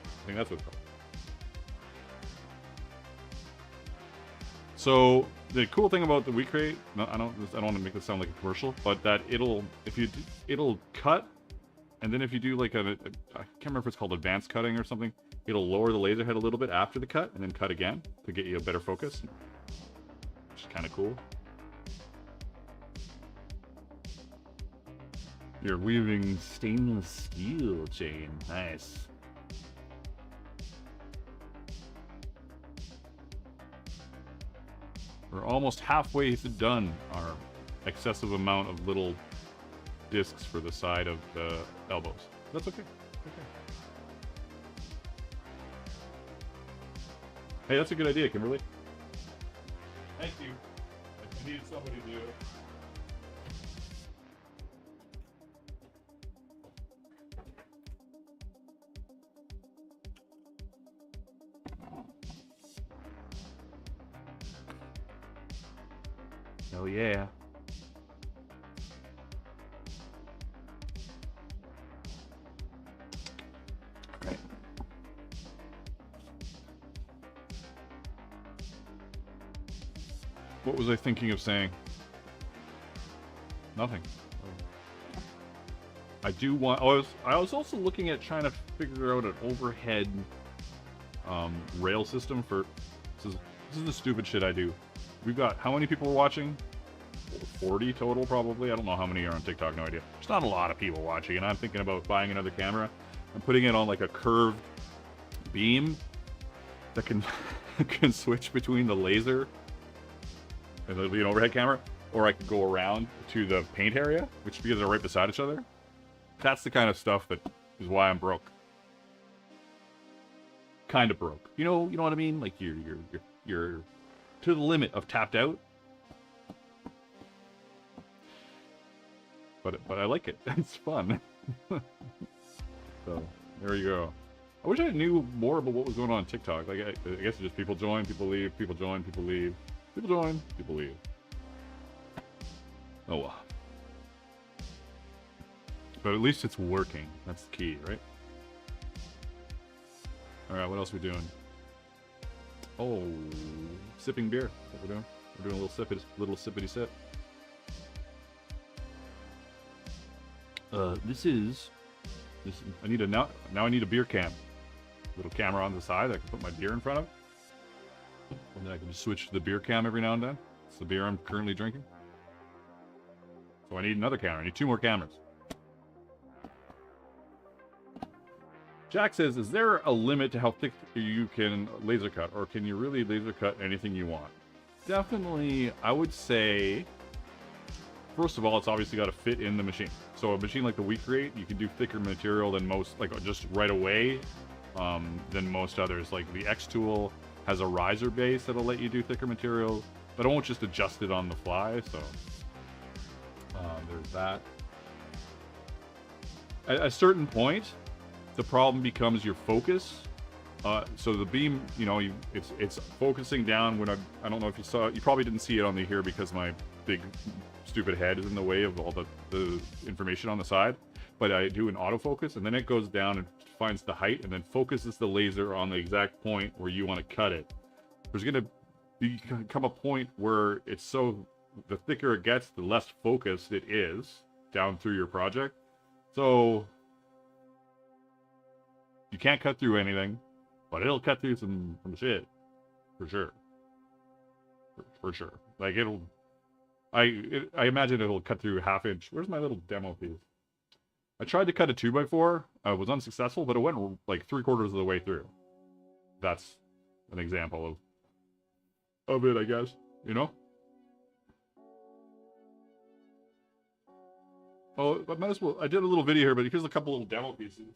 I think that's what it's called. So the cool thing about the Wheat Crate, no, I don't want to make this sound like a commercial, but that it'll cut, and then if you do like I can't remember if it's called advanced cutting or something, it'll lower the laser head a little bit after the cut and then cut again to get you a better focus, which is kind of cool. You're weaving stainless steel chain, nice. We're almost halfway done our excessive amount of little discs for the side of the elbows. That's okay. Hey, that's a good idea, Kimberly. Thank you. I needed somebody to do it. Oh yeah. Right. What was I thinking of saying? Nothing. I do want. I was also looking at trying to figure out an overhead rail system for. This is the stupid shit I do. We've got, how many people are watching? 40 total, probably. I don't know how many are on TikTok, no idea. There's not a lot of people watching, and I'm thinking about buying another camera and putting it on like a curved beam that can can switch between the laser and the overhead camera, or I could go around to the paint area, which because they're right beside each other. That's the kind of stuff that is why I'm broke. Kind of broke. You know what I mean? Like you're to the limit of tapped out. But I like it. It's fun. So, there you go. I wish I knew more about what was going on TikTok. Like, I guess it's just people join, people leave, people join, people leave. People join, people leave. Oh well. But at least it's working. That's the key, right? Alright, what else are we doing? Oh, sipping beer. That's what we're doing. We're doing a little sippity sip. I need now I need a beer cam. Little camera on the side that I can put my beer in front of. And then I can just switch to the beer cam every now and then. It's the beer I'm currently drinking. So I need another camera. I need 2 more cameras. Jack says, is there a limit to how thick you can laser cut, or can you really laser cut anything you want? Definitely, I would say first of all, it's obviously got to fit in the machine. So a machine like the We Create, you can do thicker material than most, like just right away, than most others. Like the X tool has a riser base that'll let you do thicker material, but it won't just adjust it on the fly. So there's that. At a certain point, the problem becomes your focus. So the beam, you know, it's focusing down. When I don't know if you saw it, you probably didn't see it on the here because my big stupid head is in the way of all the information on the side. But I do an autofocus, and then it goes down and finds the height, and then focuses the laser on the exact point where you want to cut it. There's gonna become a point where it's so, the thicker it gets, the less focused it is down through your project. So you can't cut through anything, but it'll cut through some shit, for sure. For sure. Like it'll, I imagine it'll cut through half-inch. Where's my little demo piece? I tried to cut a 2x4. I was unsuccessful, but it went like 3/4 of the way through. That's an example of it, I guess. You know? Oh, I might as well. I did a little video here, but here's a couple little demo pieces.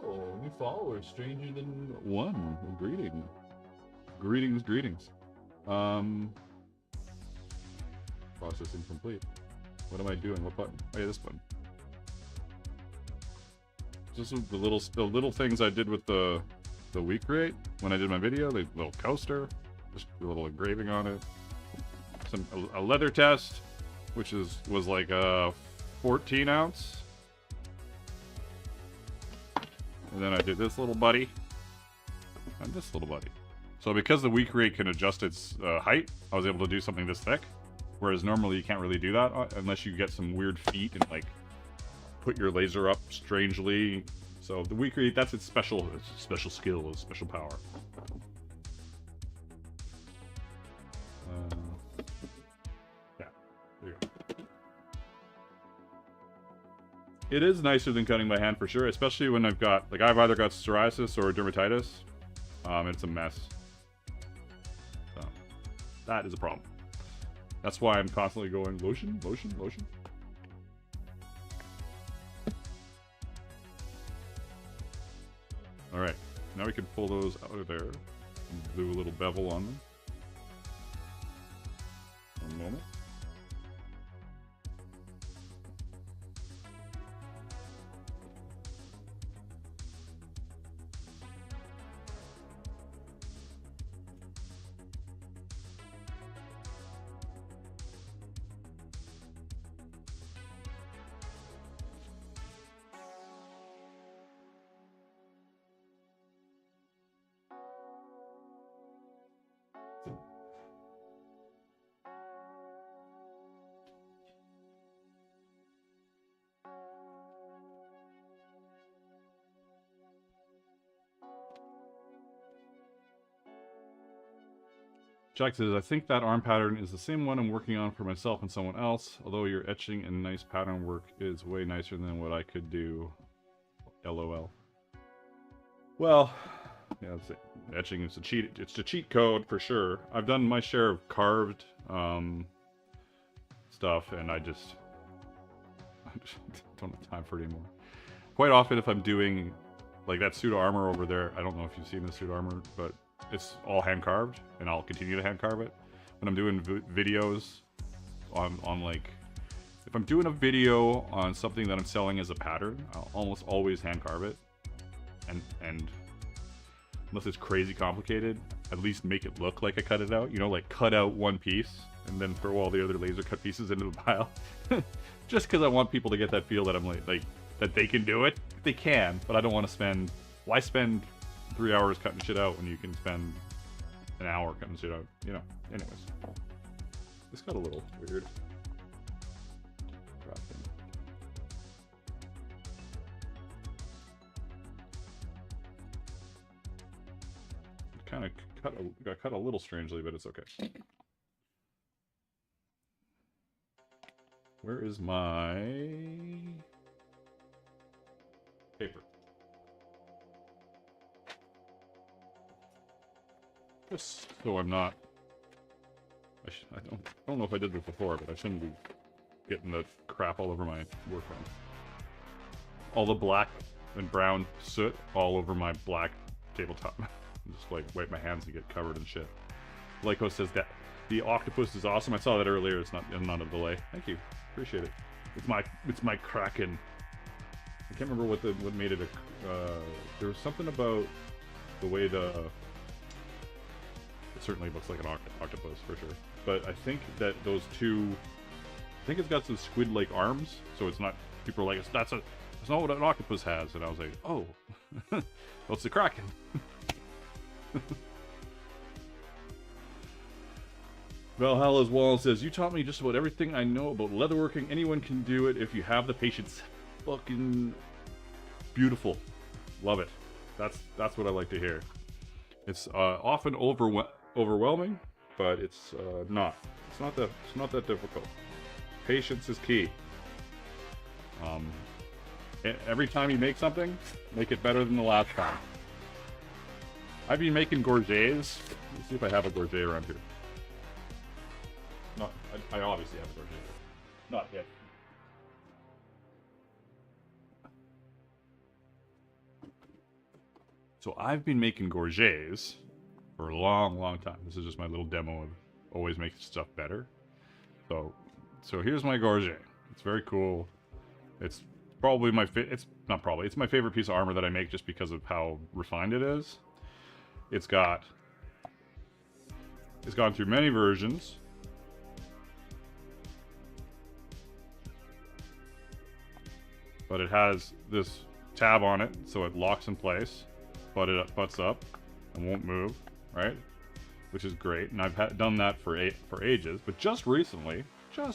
Oh, new follower, stranger than one. Well, greeting. Greetings. Processing complete. What am I doing? What button? Oh yeah, this button. Just the little things I did with the We Create when I did my video. The little coaster, just a little engraving on it. A leather test, which was like a 14 ounce. And then I did this little buddy and this little buddy. So because the We Create can adjust its height, I was able to do something this thick. Whereas normally you can't really do that unless you get some weird feet and like put your laser up strangely. So the We Create, that's its special skill, its special power. Yeah, there you go. It is nicer than cutting by hand for sure, especially when I've either got psoriasis or dermatitis. It's a mess. So that is a problem. That's why I'm constantly going lotion. Alright, now we can pull those out of there and do a little bevel on them. One moment. Jack says, I think that arm pattern is the same one I'm working on for myself and someone else, although your etching and nice pattern work is way nicer than what I could do. LOL. Well, yeah, that's it. Etching is it's a cheat code for sure. I've done my share of carved stuff, and I just don't have time for it anymore. Quite often if I'm doing like that suit of armor over there, I don't know if you've seen the suit of armor, but it's all hand carved, and I'll continue to hand carve it. When I'm doing videos on like, if I'm doing a video on something that I'm selling as a pattern, I'll almost always hand carve it. And unless it's crazy complicated, at least make it look like I cut it out. You know, like cut out one piece and then throw all the other laser cut pieces into the pile. Just because I want people to get that feel that I'm like that they can do it. They can, but I don't want to spend. Why spend 3 hours cutting shit out when you can spend an hour cutting shit out? You know. Anyways, this got a little weird. Kind of got cut a little strangely, but it's okay. Where is my paper? Just so I'm not... I don't know if I did this before, but I shouldn't be getting the crap all over my workbench. All the black and brown soot all over my black tabletop. Just like wipe my hands and get covered in shit. Lyco says that the octopus is awesome. I saw that earlier. It's not a delay. Thank you. Appreciate it. It's my Kraken. I can't remember what made it a... there was something about the way it certainly looks like an octopus for sure. But I think that those two... I think it's got some squid-like arms, so it's not... People are like, that's not what an octopus has. And I was like, oh. Well, it's the Kraken. Valhalla's Wall says, you taught me just about everything I know about leatherworking. Anyone can do it if you have the patience. Fucking beautiful. Love it. That's what I like to hear. It's often overwhelming, but it's not. It's not that difficult. Patience is key. Every time you make something, make it better than the last time. I've been making gorgets. Let's see if I have a gorget around here. Not, I obviously have a gorget. Not yet. So I've been making gorgets for a long time. This is just my little demo of always making stuff better. So here's my gorget. It's very cool. It's probably it's my favorite piece of armor that I make just because of how refined it is. It's gone through many versions. But it has this tab on it, so it locks in place, butts up, and won't move, right? Which is great, and I've done that for ages. But just recently, this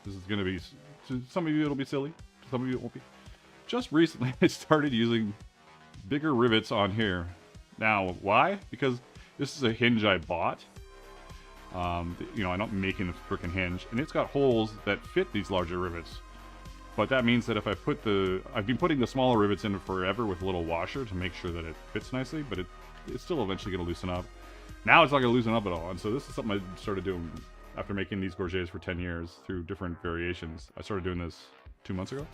is gonna be, to some of you it'll be silly, to some of you it won't be. Just recently, I started using bigger rivets on here. Now, why? Because this is a hinge I bought. You know, I'm not making the frickin' hinge, and it's got holes that fit these larger rivets. But that means that if I put I've been putting the smaller rivets in forever with a little washer to make sure that it fits nicely, but it's still eventually going to loosen up. Now it's not going to loosen up at all, and so this is something I started doing after making these gorgets for 10 years through different variations. I started doing this 2 months ago.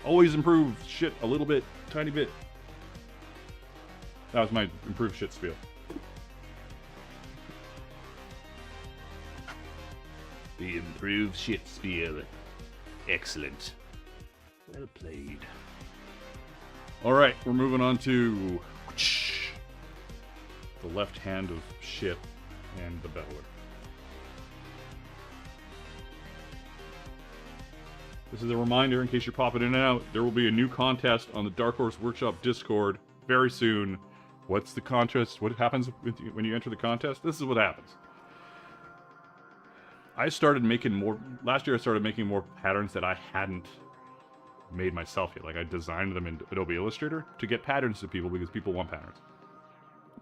Always improve shit a little bit, tiny bit. That was my improved shit spiel. The improved shit spiel. Excellent. Well played. Alright, we're moving on to the left hand of shit and the beveler. This is a reminder in case you're popping in and out. There will be a new contest on the Dark Horse Workshop Discord very soon. What's the contest? What happens when you enter the contest? This is what happens. I started making more... Last year I started making more patterns that I hadn't made myself yet. Like, I designed them in Adobe Illustrator to get patterns to people because people want patterns.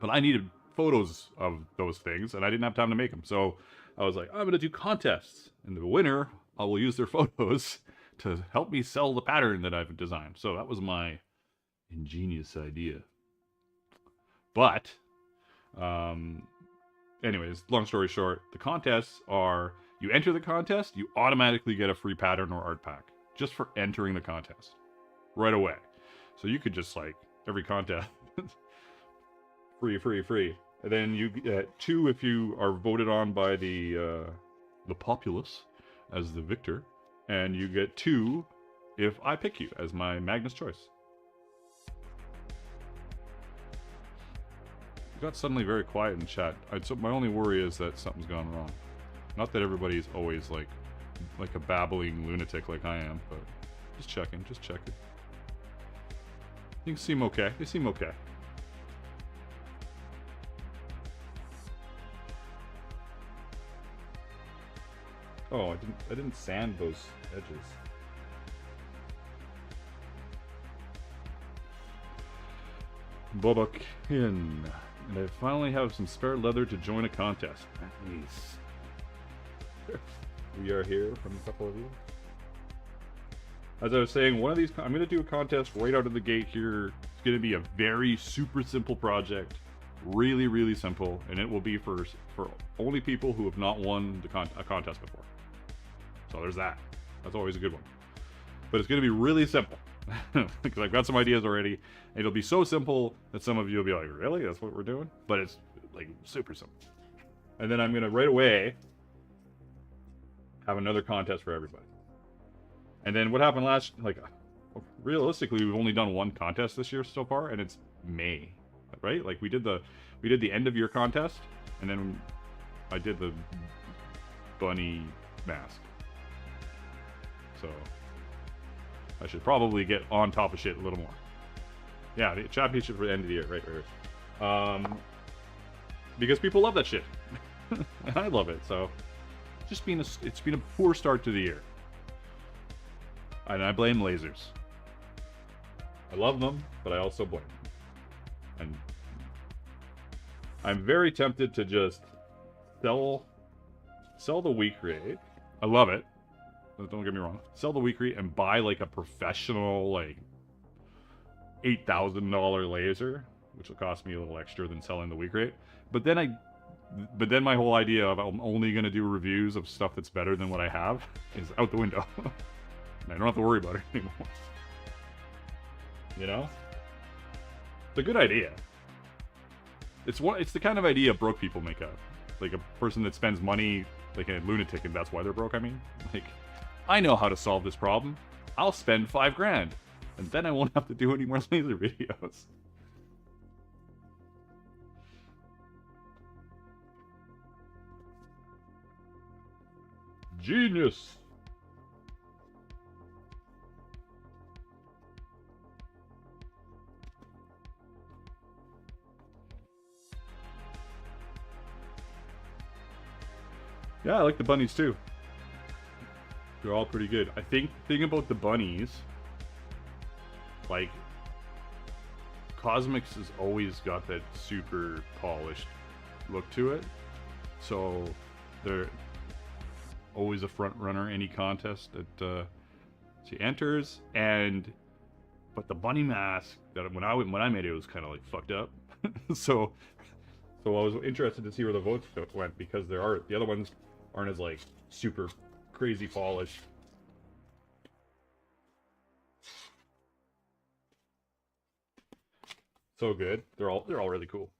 But I needed photos of those things, and I didn't have time to make them. So I was like, I'm going to do contests. And the winner, I will use their photos to help me sell the pattern that I've designed. So that was my ingenious idea. But, anyways, long story short, the contests are... You enter the contest, you automatically get a free pattern or art pack. Just for entering the contest. Right away. So you could just, like, every contest... free. And then you get 2 if you are voted on by the populace as the victor. And you get 2 if I pick you as my Magnus choice. It got suddenly very quiet in chat. So my only worry is that something's gone wrong. Not that everybody's always like a babbling lunatic like I am, but just checking. Things seem okay. They seem okay. Oh, I didn't sand those edges. Boba Kin. And I finally have some spare leather to join a contest. Nice. We are here from a couple of you. As I was saying, one of these, I'm going to do a contest right out of the gate here. It's going to be a very super simple project. Really, really simple. And it will be for only people who have not won a contest before. So there's that. That's always a good one. But it's going to be really simple. Because I've got some ideas already. It'll be so simple that some of you will be like, really? That's what we're doing? But it's like super simple. And then I'm going to right away have another contest for everybody. And then what happened realistically, we've only done one contest this year so far, and it's May, right? Like we did the end of year contest, and then I did the bunny mask. So I should probably get on top of shit a little more. Yeah, the championship for the end of the year, right. Because people love that shit, and I love it. So it's been a poor start to the year. And I blame lasers. I love them, but I also blame them. And I'm very tempted to just sell the weak rate. I love it. Don't get me wrong. Sell the weak rate and buy like a professional, like $8,000 laser, which will cost me a little extra than selling the weak rate. But then my whole idea of I'm only going to do reviews of stuff that's better than what I have is out the window. I don't have to worry about it anymore. You know? It's a good idea. It's the kind of idea broke people make up. Like a person that spends money like a lunatic and that's why they're broke, I mean. Like, I know how to solve this problem. I'll spend $5,000. And then I won't have to do any more laser videos. Genius! Yeah, I like the bunnies too. They're all pretty good. I think the thing about the bunnies, like, Cosmics has always got that super polished look to it. So they're always a front runner any contest that she enters. But the bunny mask that when I made it was kind of like fucked up. so I was interested to see where the votes went because the other ones aren't as like super crazy polished. So good. They're all really cool.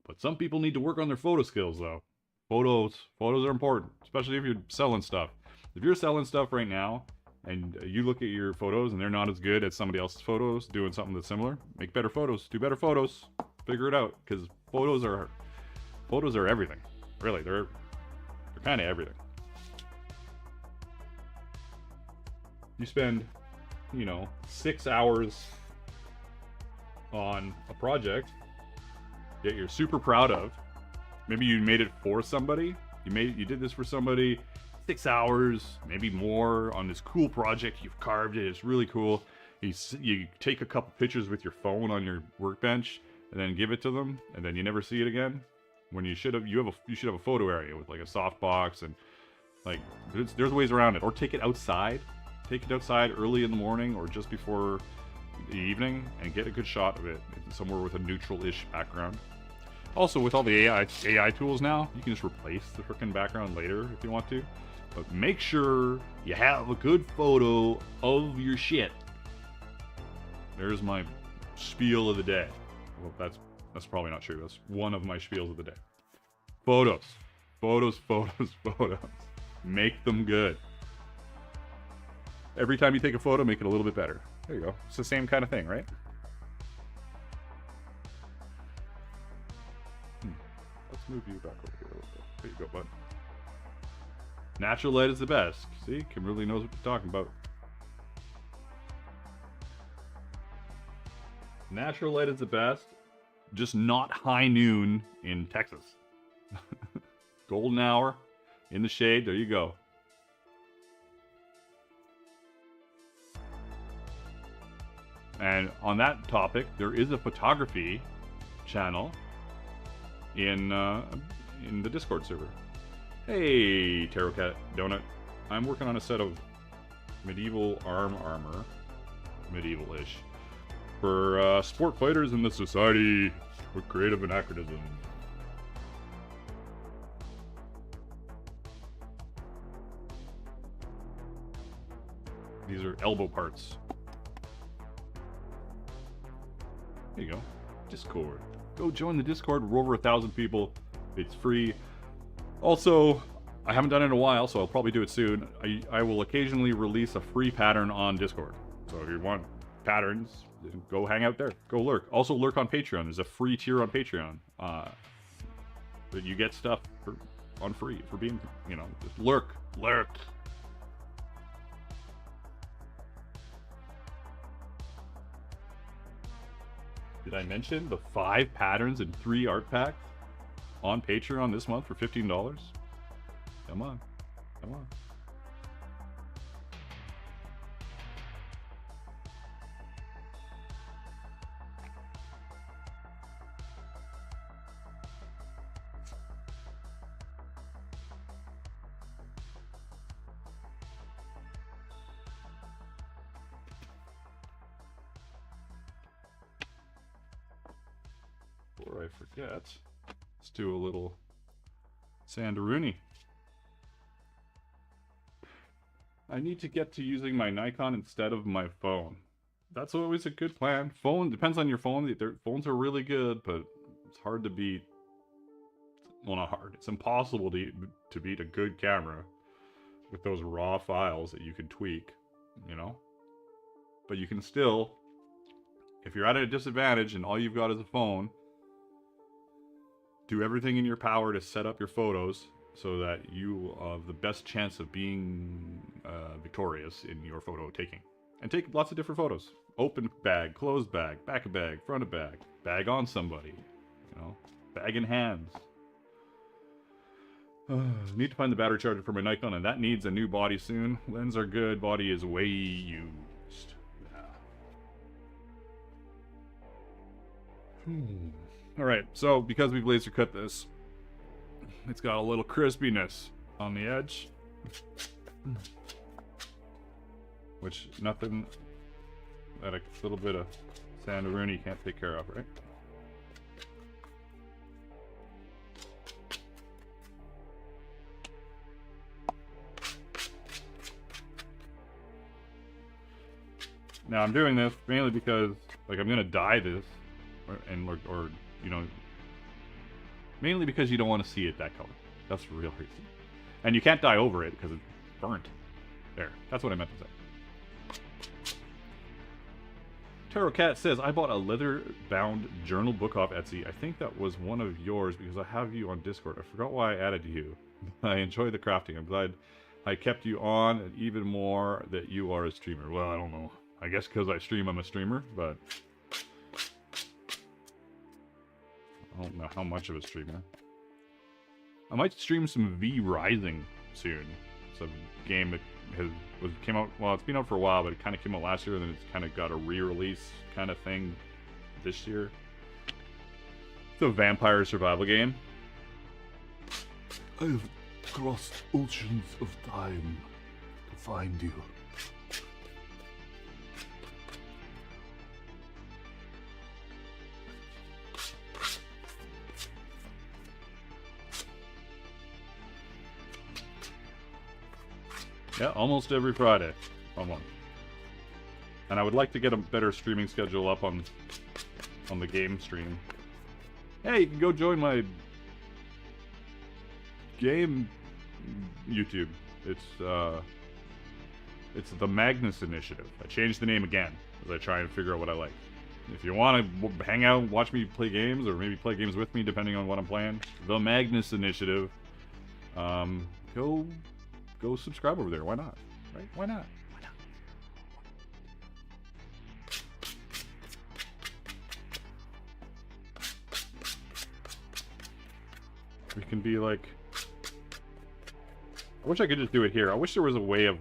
But some people need to work on their photo skills though. Photos are important, especially if you're selling stuff. If you're selling stuff right now and you look at your photos and they're not as good as somebody else's photos doing something that's similar, make better photos, do better photos, figure it out, because photos are everything. Really, they're kind of everything. You spend, 6 hours on a project that you're super proud of. Maybe you made it for somebody. You did this for somebody. 6 hours, maybe more, on this cool project. You've carved it. It's really cool. You take a couple pictures with your phone on your workbench and then give it to them, and then you never see it again. When you should have a photo area with like a softbox and like there's ways around it. Or take it outside. Take it outside early in the morning or just before the evening and get a good shot of it somewhere with a neutral-ish background. Also, with all the AI tools now, you can just replace the frickin' background later if you want to. But make sure you have a good photo of your shit. There's my spiel of the day. Well, that's probably not true. That's one of my spiels of the day. Photos. Photos. Make them good. Every time you take a photo, make it a little bit better. There you go. It's the same kind of thing, right? Let's move you back over here a little bit. There you go, bud. Natural light is the best. See? Kim really knows what you're talking about. Natural light is the best. Just not high noon in Texas. Golden hour. In the shade. There you go. And on that topic, there is a photography channel in the Discord server. Hey, Tarot Cat Donut. I'm working on a set of Medieval armor. Medieval-ish. For sport fighters in the society with creative anachronism. These are elbow parts. There you go. Discord. Go join the Discord. We're over 1,000 people. It's free. Also, I haven't done it in a while, so I'll probably do it soon. I will occasionally release a free pattern on Discord. So if you want patterns, go hang out there. Go lurk. Also lurk on Patreon. There's a free tier on Patreon. That you get stuff on free for being, you know, just lurk. Lurk. Did I mention the 5 patterns and 3 art packs on Patreon this month for $15? Come on. Come on. Before I forget, let's do a little Sandaruni. I need to get to using my Nikon instead of my phone. That's always a good plan. Phone, depends on your phone. Their phones are really good, but it's hard to beat. Well, not hard. It's impossible to beat a good camera with those raw files that you can tweak, you know? But you can still, if you're at a disadvantage and all you've got is a phone, do everything in your power to set up your photos so that you have the best chance of being victorious in your photo taking. And take lots of different photos. Open bag, closed bag, back of bag, front of bag, bag on somebody, you know, bag in hands. Need to find the battery charger for my Nikon, and that needs a new body soon. Lenses are good, body is way used. Alright, so because we've laser cut this, it's got a little crispiness on the edge. Which nothing that a little bit of Sandaruni can't take care of, right? Now I'm doing this mainly because, like, I'm gonna dye this, or you know, mainly because you don't want to see it that color. That's the real reason. And you can't dye over it because it's burnt. There, that's what I meant to say. Tarot Cat says, I bought a leather-bound journal book off Etsy. I think that was one of yours because I have you on Discord. I forgot why I added you. I enjoy the crafting. I'm glad I kept you on, and even more that you are a streamer. Well, I don't know. I guess because I stream, I'm a streamer, but I don't know how much of a streamer. I might stream some V Rising soon. It's a game that came out, well, it's been out for a while, but it kind of came out last year, and then it's kind of got a re-release kind of thing this year. It's a vampire survival game. I've crossed oceans of time to find you. Yeah, almost every Friday. Almost. And I would like to get a better streaming schedule up on the game stream. Hey, you can go join my game YouTube. It's the Magnus Initiative. I changed the name again as I try and figure out what I like. If you want to hang out and watch me play games, or maybe play games with me depending on what I'm playing, the Magnus Initiative. Go subscribe over there. Why not? Right? Why not? Why not? We can be like... I wish I could just do it here. I wish there was a way of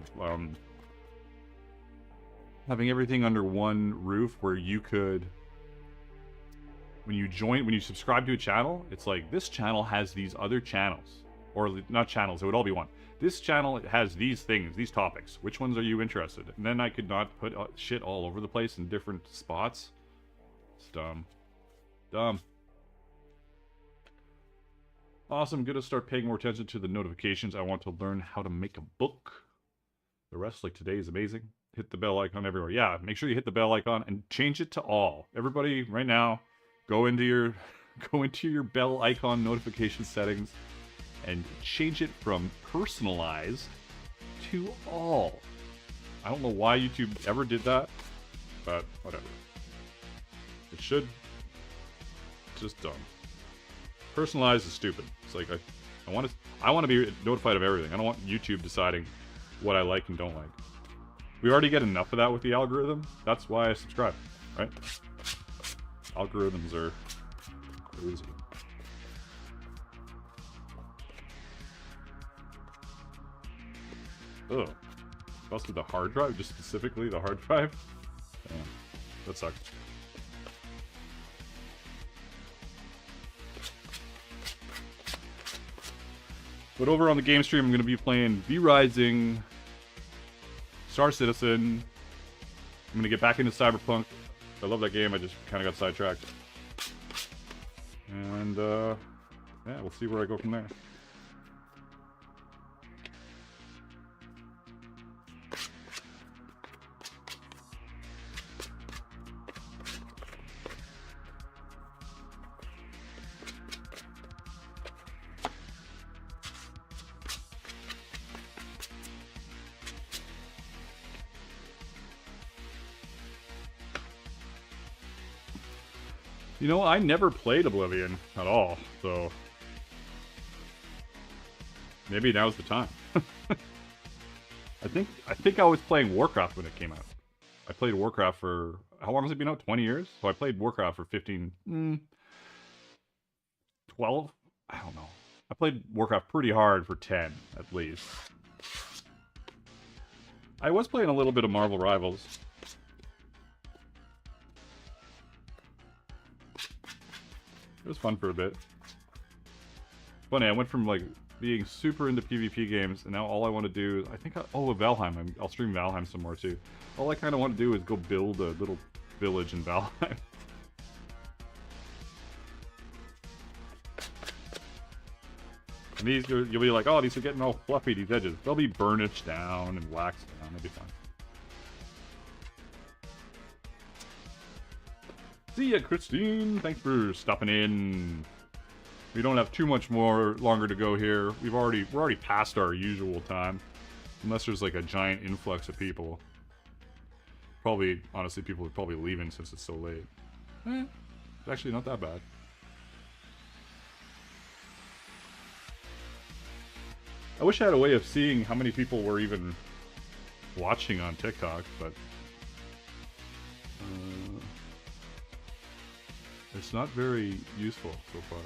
having everything under one roof where you could... When you subscribe to a channel, it's like, this channel has these other channels. or not channels, it would all be one. This channel has these things, these topics. Which ones are you interested in? And then I could not put shit all over the place in different spots. It's dumb. Dumb. Awesome, gonna start paying more attention to the notifications. I want to learn how to make a book. The rest, like today, is amazing. Hit the bell icon everywhere. Yeah, make sure you hit the bell icon and change it to all. Everybody, right now, go into your bell icon notification settings and change it from personalized to all. I don't know why YouTube ever did that, but whatever. It should. Just dumb. Personalized is stupid. It's like I want to be notified of everything. I don't want YouTube deciding what I like and don't like. We already get enough of that with the algorithm. That's why I subscribe, right? Algorithms are crazy. Ugh. Busted the hard drive, just specifically the hard drive? Damn. That sucks. But over on the game stream, I'm going to be playing V-Rising, Star Citizen. I'm going to get back into Cyberpunk. I love that game, I just kind of got sidetracked. And, yeah, we'll see where I go from there. You know, I never played Oblivion at all, so maybe now's the time. I think I was playing Warcraft when it came out. I played Warcraft for, how long has it been out? 20 years? So I played Warcraft for 12? I don't know. I played Warcraft pretty hard for 10, at least. I was playing a little bit of Marvel Rivals. It was fun for a bit. Funny, I went from like being super into PvP games, and now all I want to do is, I think, with Valheim, I'll stream Valheim some more too. All I kind of want to do is go build a little village in Valheim. And these, you'll be like, oh, these are getting all fluffy, these edges. They'll be burnished down and waxed down, it'll be fun. See ya, Christine! Thanks for stopping in. We don't have too much longer to go here. We're already past our usual time. Unless there's like a giant influx of people. Probably, honestly, people are probably leaving since it's so late. It's actually not that bad. I wish I had a way of seeing how many people were even watching on TikTok, but it's not very useful so far.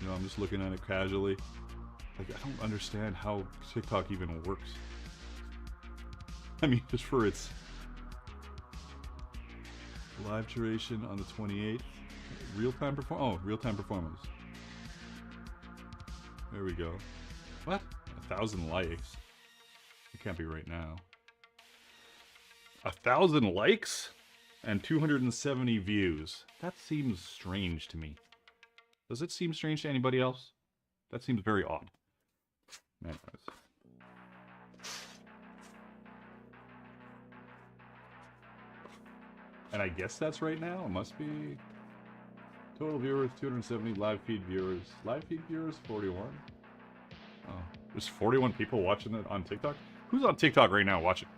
You know, I'm just looking at it casually. Like, I don't understand how TikTok even works. I mean, just for its live duration on the 28th. Real-time performance. There we go. What? 1,000 likes. It can't be right now. 1,000 likes? And 270 views. That seems strange to me. Does it seem strange to anybody else? That seems very odd. Anyways. And I guess that's right now. It must be. Total viewers, 270. Live feed viewers. Live feed viewers, 41. Oh, there's 41 people watching it on TikTok? Who's on TikTok right now watching?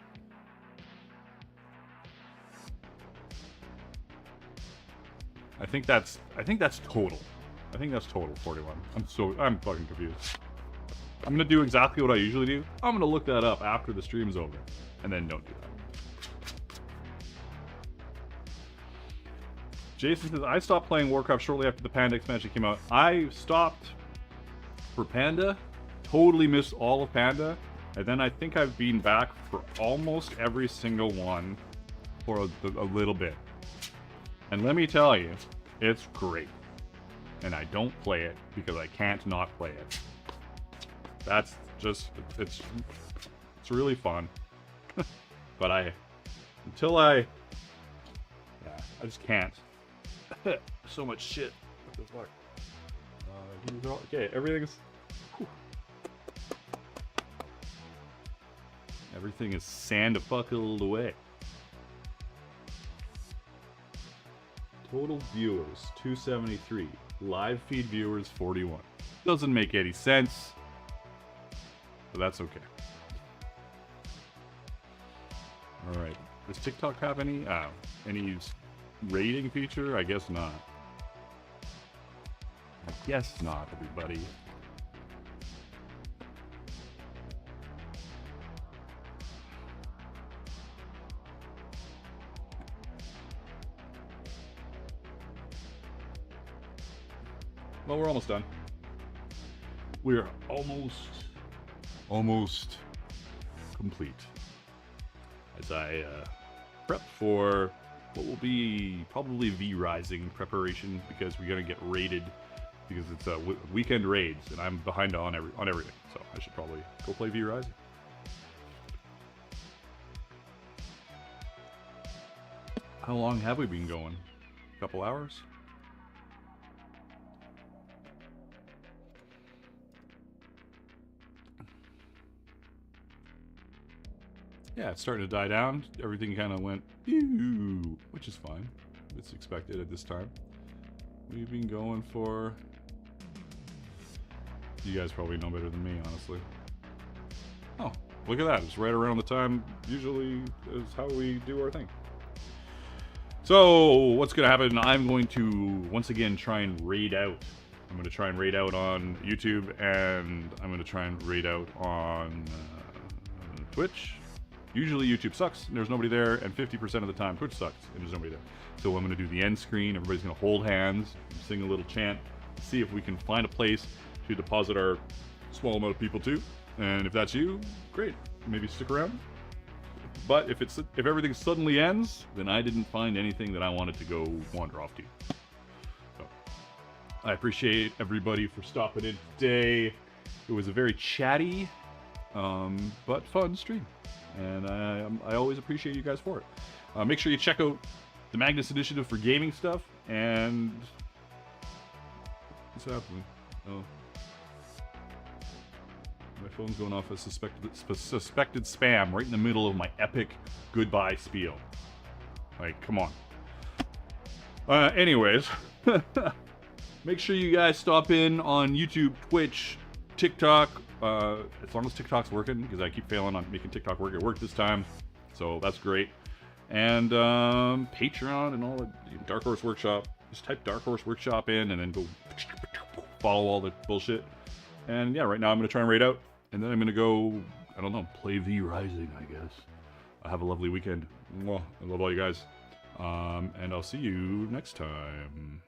I think that's total. I think that's total 41. I'm fucking confused. I'm gonna do exactly what I usually do. I'm gonna look that up after the stream's over. And then don't do that. Jason says, I stopped playing Warcraft shortly after the Panda expansion came out. I stopped for Panda, totally missed all of Panda, and then I think I've been back for almost every single one for a little bit. And let me tell you, it's great. And I don't play it because I can't not play it. That's just, it's really fun. But I just can't. So much shit. What the fuck? Okay, everything's... Whew. Everything is sand-fuckled away. Total viewers, 273. Live feed viewers, 41. Doesn't make any sense, but that's okay. Alright. Does TikTok have any rating feature? I guess not. I guess not, everybody. Well, we're almost done. We're almost complete. As I prep for what will be probably V-Rising preparation, because we're gonna get raided, because it's weekend raids, and I'm behind on everything. So I should probably go play V-Rising. How long have we been going? A couple hours? Yeah, it's starting to die down. Everything kind of went, ew, which is fine. It's expected at this time. We've been going for... You guys probably know better than me, honestly. Oh, look at that. It's right around the time usually is how we do our thing. So, what's going to happen? I'm going to, once again, try and raid out. I'm going to try and raid out on YouTube, and I'm going to try and raid out on Twitch. Usually YouTube sucks and there's nobody there, and 50% of the time Twitch sucks and there's nobody there. So I'm going to do the end screen. Everybody's going to hold hands, sing a little chant, see if we can find a place to deposit our small amount of people to. And if that's you, great. Maybe stick around. But if everything suddenly ends, then I didn't find anything that I wanted to go wander off to. So I appreciate everybody for stopping in today. It was a very chatty, but fun stream. And I always appreciate you guys for it. Make sure you check out the Magnus Initiative for gaming stuff. And what's happening? Oh, my phone's going off as suspected spam right in the middle of my epic goodbye spiel. Like, come on. Anyways, make sure you guys stop in on YouTube, Twitch, TikTok. As long as TikTok's working, because I keep failing on making TikTok work. It worked this time, so that's great. And Patreon and all the Dark Horse Workshop. Just type Dark Horse Workshop in and then go follow all the bullshit. And yeah, right now I'm going to try and raid out. And then I'm going to go, I don't know, play V-Rising, I guess. Have a lovely weekend. Mwah. I love all you guys. And I'll see you next time.